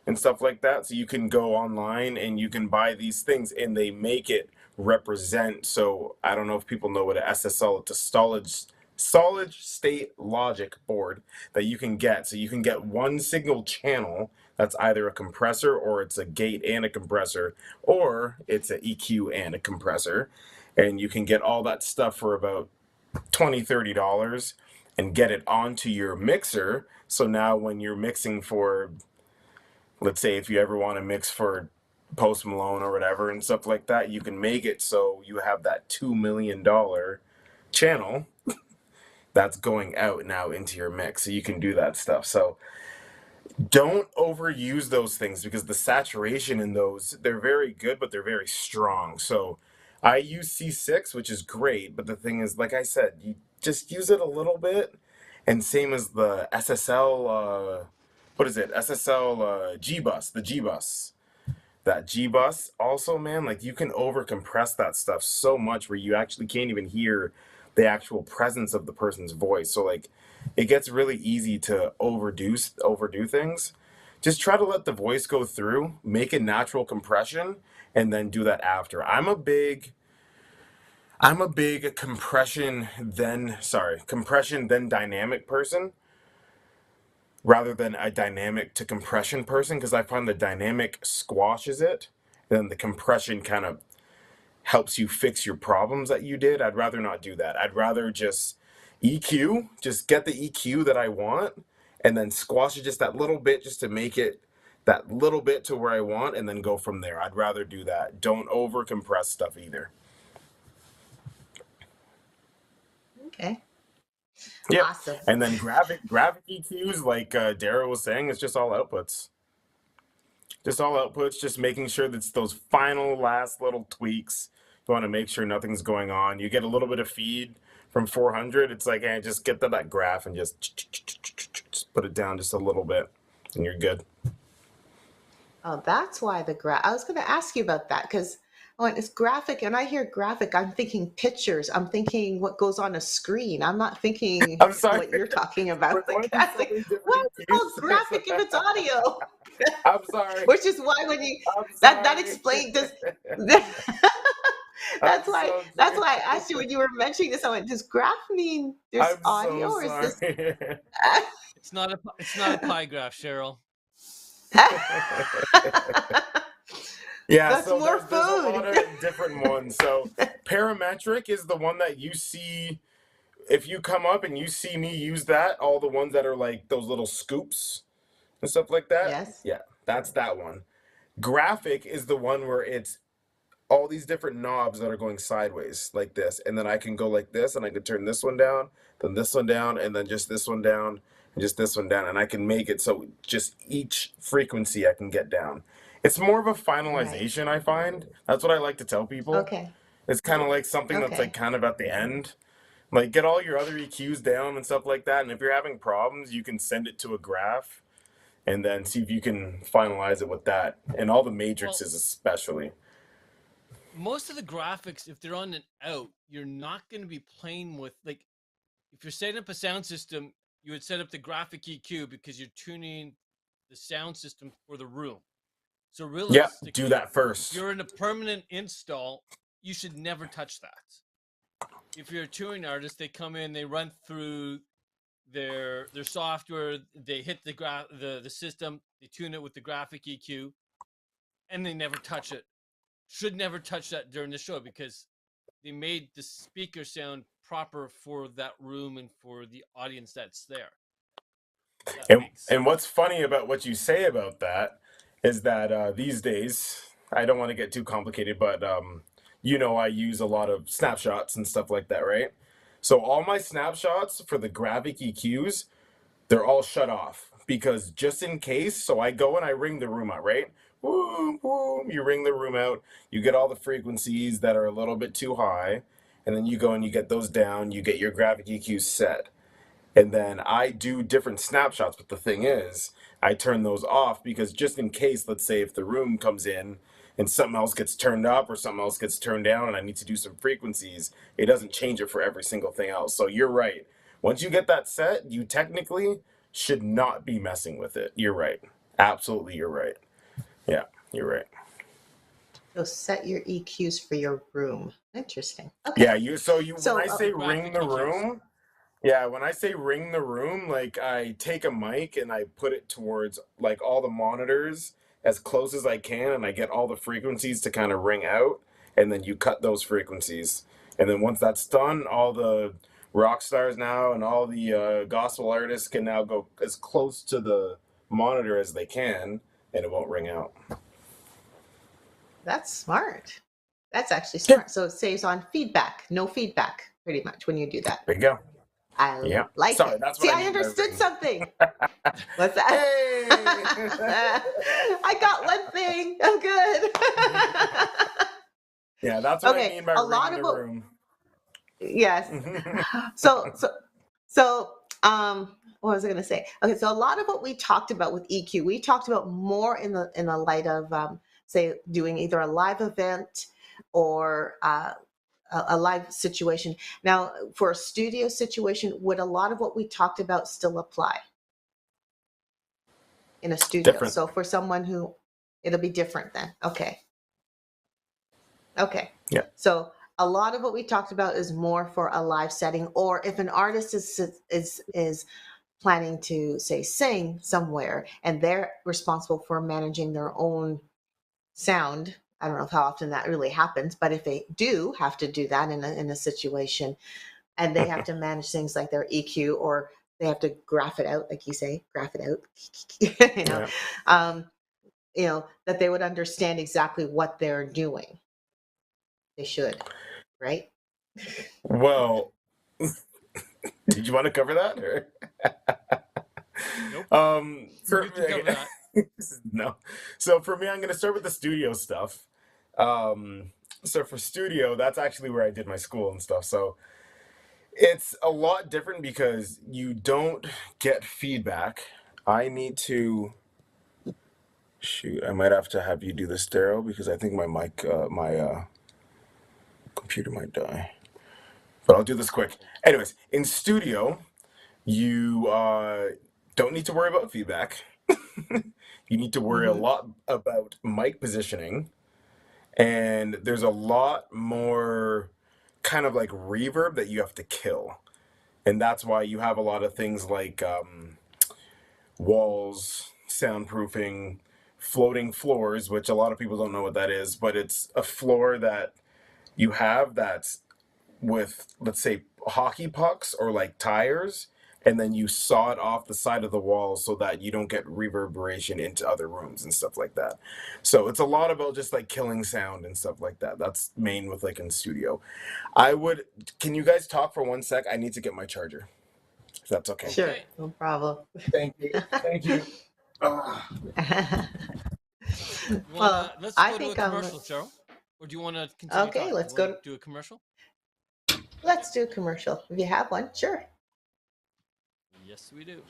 and stuff like that. So you can go online and you can buy these things and they make it represent. So I don't know if people know what an SSL, it's a solid state logic board that you can get. So you can get one signal channel that's either a compressor or it's a gate and a compressor, or it's an EQ and a compressor. And you can get all that stuff for about $20-$30 and get it onto your mixer. So now when you're mixing for, let's say if you ever want to mix for Post Malone or whatever and stuff like that, you can make it so you have that $2 million channel that's going out now into your mix. So you can do that stuff. So don't overuse those things because the saturation in those, they're very good, but they're very strong. So I use C6, which is great, but the thing is, like I said, you just use it a little bit. And same as the SSL, what is it? SSL G bus, the G bus. That G bus also, man, like you can over compress that stuff so much where you actually can't even hear the actual presence of the person's voice. So like it gets really easy to overdo things. Just try to let the voice go through, make a natural compression, and then do that after. I'm a big compression then dynamic person rather than a dynamic to compression person, because I find the dynamic squashes it, then the compression kind of helps you fix your problems that you did. I'd rather not do that. I'd rather just EQ, just get the EQ that I want, and then squash it just that little bit just to make it that little bit to where I want, and then go from there. I'd rather do that. Don't over compress stuff either. Okay. Yep. Awesome. And then graphic EQs, like Dara was saying, it's just all outputs. Just all outputs, just making sure that's those final last little tweaks. You want to make sure nothing's going on. You get a little bit of feed from 400. It's like, hey, just get to that graph and just put it down just a little bit, and you're good. Oh, that's why the graph. I was going to ask you about that because when it's graphic, and I hear graphic, I'm thinking pictures. I'm thinking what goes on a screen. I'm not thinking I'm sorry. what you're talking We're about. going Like, through I was so like, many different why is it called EQs. graphic if it's audio? I'm sorry. Which is why when you I'm that sorry. explains this. I'm That's why I asked you when you were mentioning this. I went, does graph mean there's I'm audio, so or is this? sorry. It's not a pie graph, Cheryl. Yeah, That's so more there's a lot food. of different ones. So parametric is the one that you see if you come up and you see me use that, all the ones that are like those little scoops and stuff like that. Yes. Yeah, that's that one. Graphic is the one where it's all these different knobs that are going sideways like this, and then I can go like this, and I can turn this one down, then this one down, and then just this one down, and just this one down, and I can make it so just each frequency I can get down. It's more of a finalization, I find. That's what I like to tell people. Okay. It's kind of like something that's like Okay. kind of at the end. Like get all your other EQs down and stuff like that, and if you're having problems, you can send it to a graph and then see if you can finalize it with that. And all the matrices especially. Most of the graphics, if they're on an out, you're not going to be playing with, like, if you're setting up a sound system, you would set up the graphic EQ because you're tuning the sound system for the room. So Yeah, realistically, do that if first. you're in a permanent install, you should never touch that. If you're a touring artist, they come in, they run through their software, they hit the system, they tune it with the graphic EQ, and they never touch it. Should never touch that during the show because they made the speaker sound proper for that room and for the audience that's there. And what's funny about what you say about that is that these days, I don't want to get too complicated, but I use a lot of snapshots and stuff like that, right? So all my snapshots for the graphic EQs, they're all shut off because just in case, so I go and I ring the room out, right? Boom, boom, you ring the room out, you get all the frequencies that are a little bit too high, and then you go and you get those down, you get your graphic EQs set. And then I do different snapshots, but the thing is, I turn those off because just in case, let's say if the room comes in and something else gets turned up or something else gets turned down and I need to do some frequencies, it doesn't change it for every single thing else. So you're right. Once you get that set, you technically should not be messing with it. You're right. Absolutely, you're right. Yeah, you're right. So set your EQs for your room. Interesting. Okay. Yeah, when I say ring graphic the EQs. room, yeah, when I say ring the room, like I take a mic and I put it towards like all the monitors as close as I can, and I get all the frequencies to kind of ring out, and then you cut those frequencies. And then once that's done, all the rock stars now and all the gospel artists can now go as close to the monitor as they can, and it won't ring out. That's smart. That's actually smart. So it saves on feedback, no feedback, pretty much when you do that. There you go. I Yeah. like Sorry, it. that's See, what I I mean by understood ring. something. What's that? Hey! I got one thing. I'm good. Yeah, that's what I Okay, mean by a lot ring of the what, room. yes. So, what was I going to say? Okay, so a lot of what we talked about with EQ, we talked about more in the light of say doing either a live event or a live situation. Now, for a studio situation, would a lot of what we talked about still apply in a studio? Different. So for someone who, it'll be different then. Okay. Okay. Yeah. So a lot of what we talked about is more for a live setting, or if an artist is planning to say sing somewhere and they're responsible for managing their own sound. I don't know how often that really happens, but if they do have to do that in a situation, and they have to manage things like their EQ, or they have to graph it out, like you say, graph it out, Yeah. um, that they would understand exactly what they're doing. They should, right? Well, did you want to cover that? Or? Nope. For You can cover that. no. So for me, I'm going to start with the studio stuff. So for studio, that's actually where I did my school and stuff. So it's a lot different because you don't get feedback. I need to shoot. I might have to have you do the stereo because I think my mic, my computer might die. But I'll do this quick. Anyways, in studio, you don't need to worry about feedback. You need to worry a Mm-hmm. lot about mic positioning, and there's a lot more kind of like reverb that you have to kill, and that's why you have a lot of things like walls, soundproofing, floating floors, which a lot of people don't know what that is, but it's a floor that you have that's with, let's say, hockey pucks or like tires, and then you saw it off the side of the wall so that you don't get reverberation into other rooms and stuff like that. So it's a lot about just like killing sound and stuff like that. That's main with like in studio. Can you guys talk for 1 sec? I need to get my charger, if that's okay. Sure, Okay. no problem. Thank you. Thank you. Well, Let's I go to a think commercial, Cheryl. Or do you want to continue okay. talking? Let's Do you want go. to do a commercial? Let's do a commercial if you have one. Sure. Yes, we do.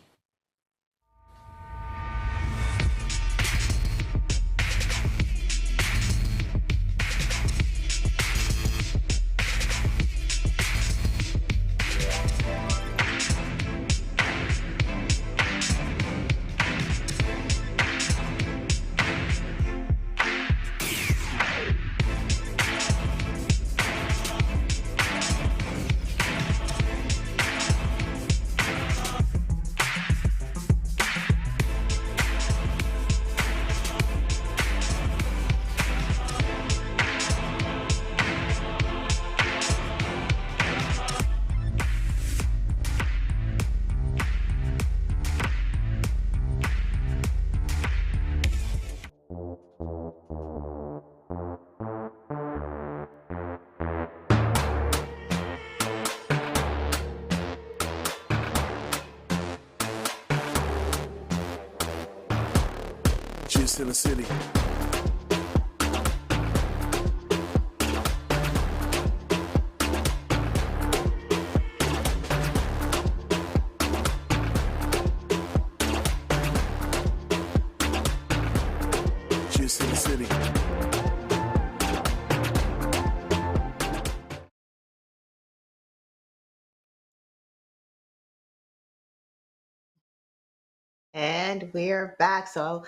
Just in the city. Just in the city. And we're back. So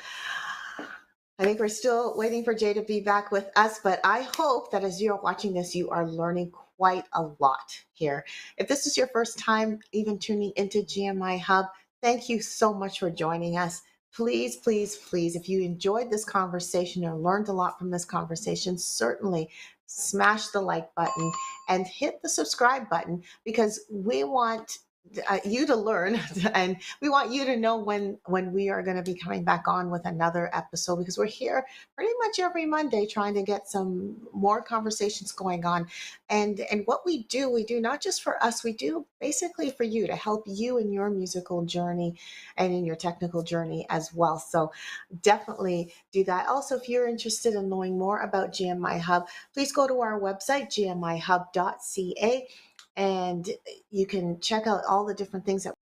I think we're still waiting for Jay to be back with us, but I hope that as you're watching this, you are learning quite a lot here. If this is your first time even tuning into GMI Hub, thank you so much for joining us. Please, please, please, if you enjoyed this conversation or learned a lot from this conversation, certainly smash the like button and hit the subscribe button, because we want you to learn and we want you to know when we are going to be coming back on with another episode, because we're here pretty much every Monday trying to get some more conversations going on. And what we do not just for us, we do basically for you, to help you in your musical journey and in your technical journey as well. So definitely do that. Also, if you're interested in knowing more about GMI Hub, please go to our website, gmihub.ca, and you can check out all the different things that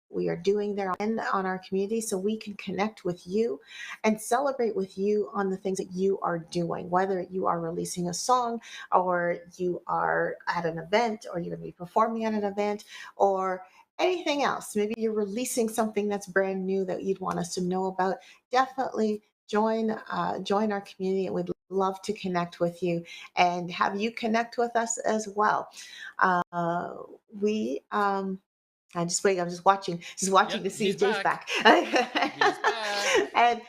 we are doing there on our community, so we can connect with you and celebrate with you on the things that you are doing, whether you are releasing a song or you are at an event or you're going to be performing at an event or anything else. Maybe you're releasing something that's brand new that you'd want us to know about. Definitely join our community, and we'd love to connect with you and have you connect with us as well. We I'm just watching Yep, to see he's if Jay's back. back. He's back. And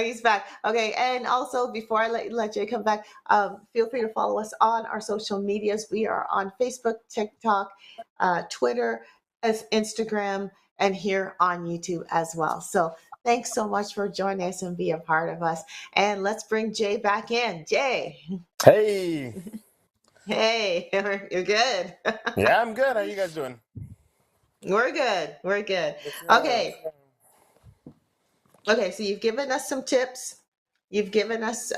he's back. Okay. And also, before I let Jay come back, feel free to follow us on our social medias. We are on Facebook, TikTok, Twitter, Instagram, and here on YouTube as well. So thanks so much for joining us and be a part of us. And let's bring Jay back in. Jay. Hey. Hey, you're good. Yeah, I'm good. How you guys doing? We're good. We're good. Yes, Okay. Okay, so you've given us some tips. You've given us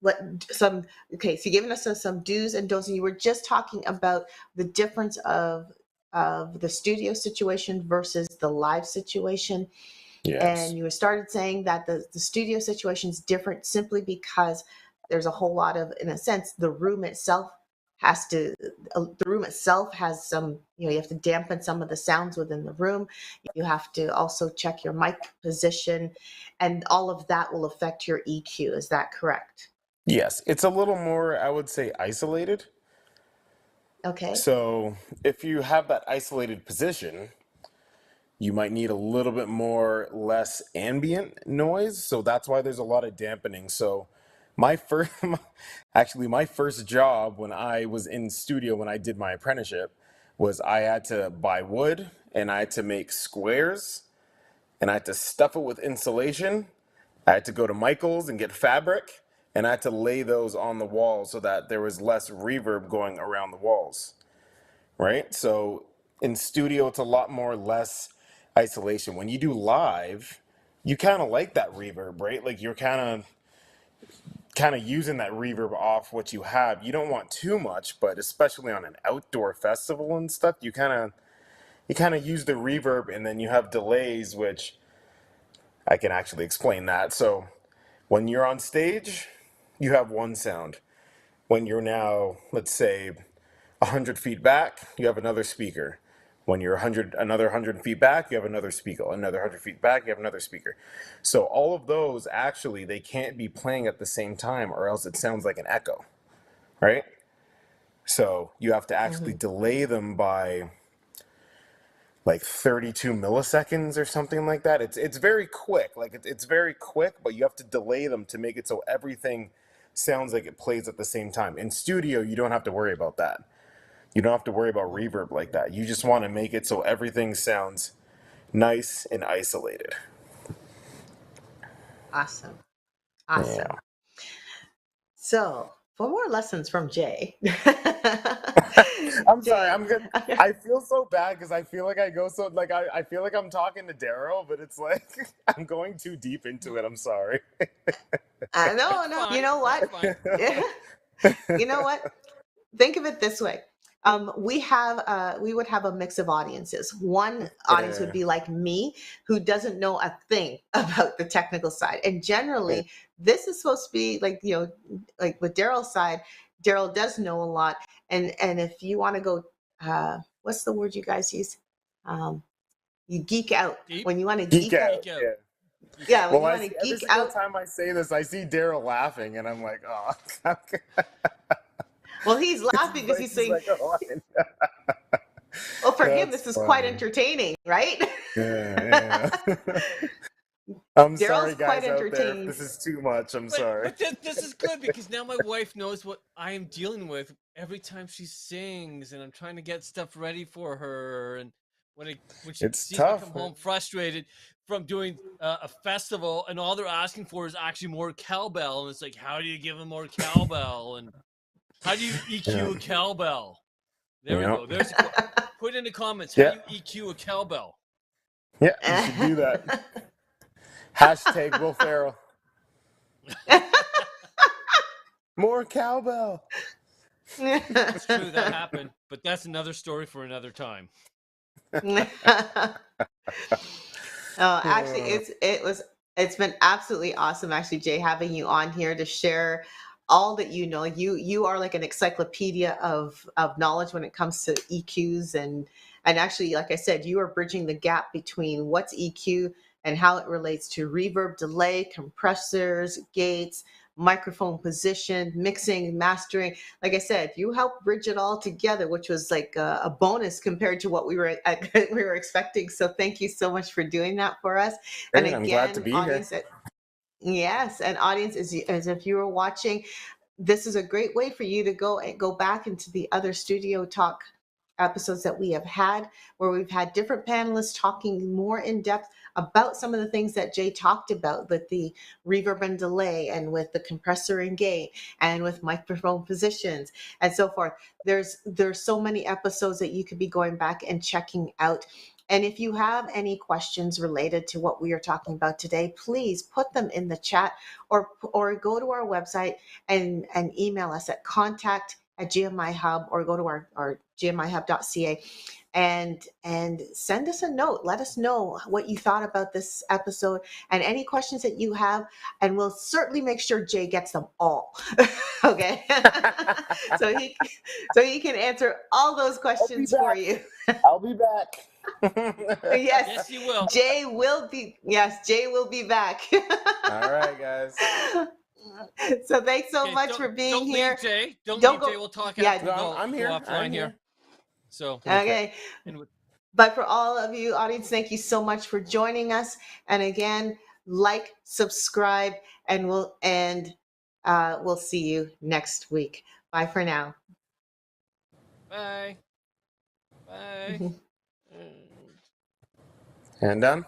what some okay, so you've given us some do's and don'ts, and you were just talking about the difference of the studio situation versus the live situation. Yes. And you started saying that the studio situation is different simply because there's a whole lot of, in a sense, the room itself has some, you have to dampen some of the sounds within the room. You have to also check your mic position, and all of that will affect your EQ. Is that correct? Yes. It's a little more, I would say, isolated. Okay. So if you have that isolated position, you might need a little bit more less ambient noise. So that's why there's a lot of dampening. So my first, actually, my first job when I was in studio, when I did my apprenticeship, was I had to buy wood and I had to make squares and I had to stuff it with insulation. I had to go to Michael's and get fabric and I had to lay those on the walls so that there was less reverb going around the walls. Right? So in studio, it's a lot more less isolation. When you do live, you kind of like that reverb, right? Like you're kind of using that reverb off what you have. You don't want too much, but especially on an outdoor festival and stuff, you kind of use the reverb, and then you have delays, which I can actually explain that. So when you're on stage, you have one sound. When you're now, let's say, 100 feet back, you have another speaker. When you're another 100 feet back, you have another speaker. Another 100 feet back, you have another speaker. So all of those, actually, they can't be playing at the same time or else it sounds like an echo, right? So you have to actually Mm-hmm. delay them by like 32 milliseconds or something like that. It's very quick. Like it's very quick, but you have to delay them to make it so everything sounds like it plays at the same time. In studio, you don't have to worry about that. You don't have to worry about reverb like that. You just want to make it so everything sounds nice and isolated. Awesome. Yeah. Awesome. So, for more lessons from Jay. I'm sorry. Jay. I'm good. I feel so bad because I feel like I go so like I feel like I'm talking to Daryl, but it's like I'm going too deep into it. I'm sorry. No, That's no. You fine. know what? That's fine. You know what? Think of it this way. We would have a mix of audiences. One audience would Yeah. be like me, who doesn't know a thing about the technical side. And generally, this is supposed to be like, like with Daryl's side, Daryl does know a lot. And if you want to go, what's the word you guys use? You geek out. Deep. When you want to Geek geek out. out. Geek out. Yeah. Geek Yeah, out. when Well, you I want see to every geek single out. time I say this, I see Daryl laughing, and I'm like, oh. Well, he's His laughing because voice he's is saying, like, oh, well, for him, that's this is quite funny. entertaining, right? Yeah, yeah. I'm Daryl's sorry, quite guys out there, if entertaining. this is too much. I'm But sorry. but this is good because now my wife knows what I am dealing with every time she sings, and I'm trying to get stuff ready for her. And when she It's sees me tough, come man. home frustrated from doing a festival, and all they're asking for is actually more cowbell, and it's like, how do you give them more cowbell, and how do you Yeah, EQ a cowbell? There we yeah, go. Put in the comments how yeah, you EQ a cowbell. yeah. You should do that. Hashtag Will Ferrell. More cowbell. That's true. That happened, but that's another story for another time. Actually, it's been absolutely awesome, actually, Jay, having you on here to share all that you know. You are like an encyclopedia of knowledge when it comes to EQs, and actually, like I said, you are bridging the gap between what's EQ and how it relates to reverb, delay, compressors, gates, microphone position, mixing, mastering. Like I said, you helped bridge it all together, which was like a bonus compared to what we were we were expecting. So thank you so much for doing that for us. And Great, I'm glad to again, be here. audience, yes, and audience, as if you were watching, this is a great way for you to go back into the other Studio Talk episodes that we have had, where we've had different panelists talking more in depth about some of the things that Jay talked about with the reverb and delay, and with the compressor and gate, and with microphone positions and so forth. There's so many episodes that you could be going back and checking out. And if you have any questions related to what we are talking about today, please put them in the chat, or go to our website and email us at contact@GMIHub, or go to our GMIHub.ca and send us a note. Let us know what you thought about this episode and any questions that you have, and we'll certainly make sure Jay gets them all. Okay. so he can answer all those questions for you. I'll be back. Yes, Yes, you will. Jay will be back. All right, guys. So thanks so Okay, much for being don't here. leave, Jay. Don't Don't leave, go. Jay. We'll talk Yeah. after. No, Go I'm go here. offline I'm here. here. So, Okay. and with, But for all of you audience, thank you so much for joining us. And again, like, subscribe, and we'll see you next week. Bye for now. bye. Bye. And done.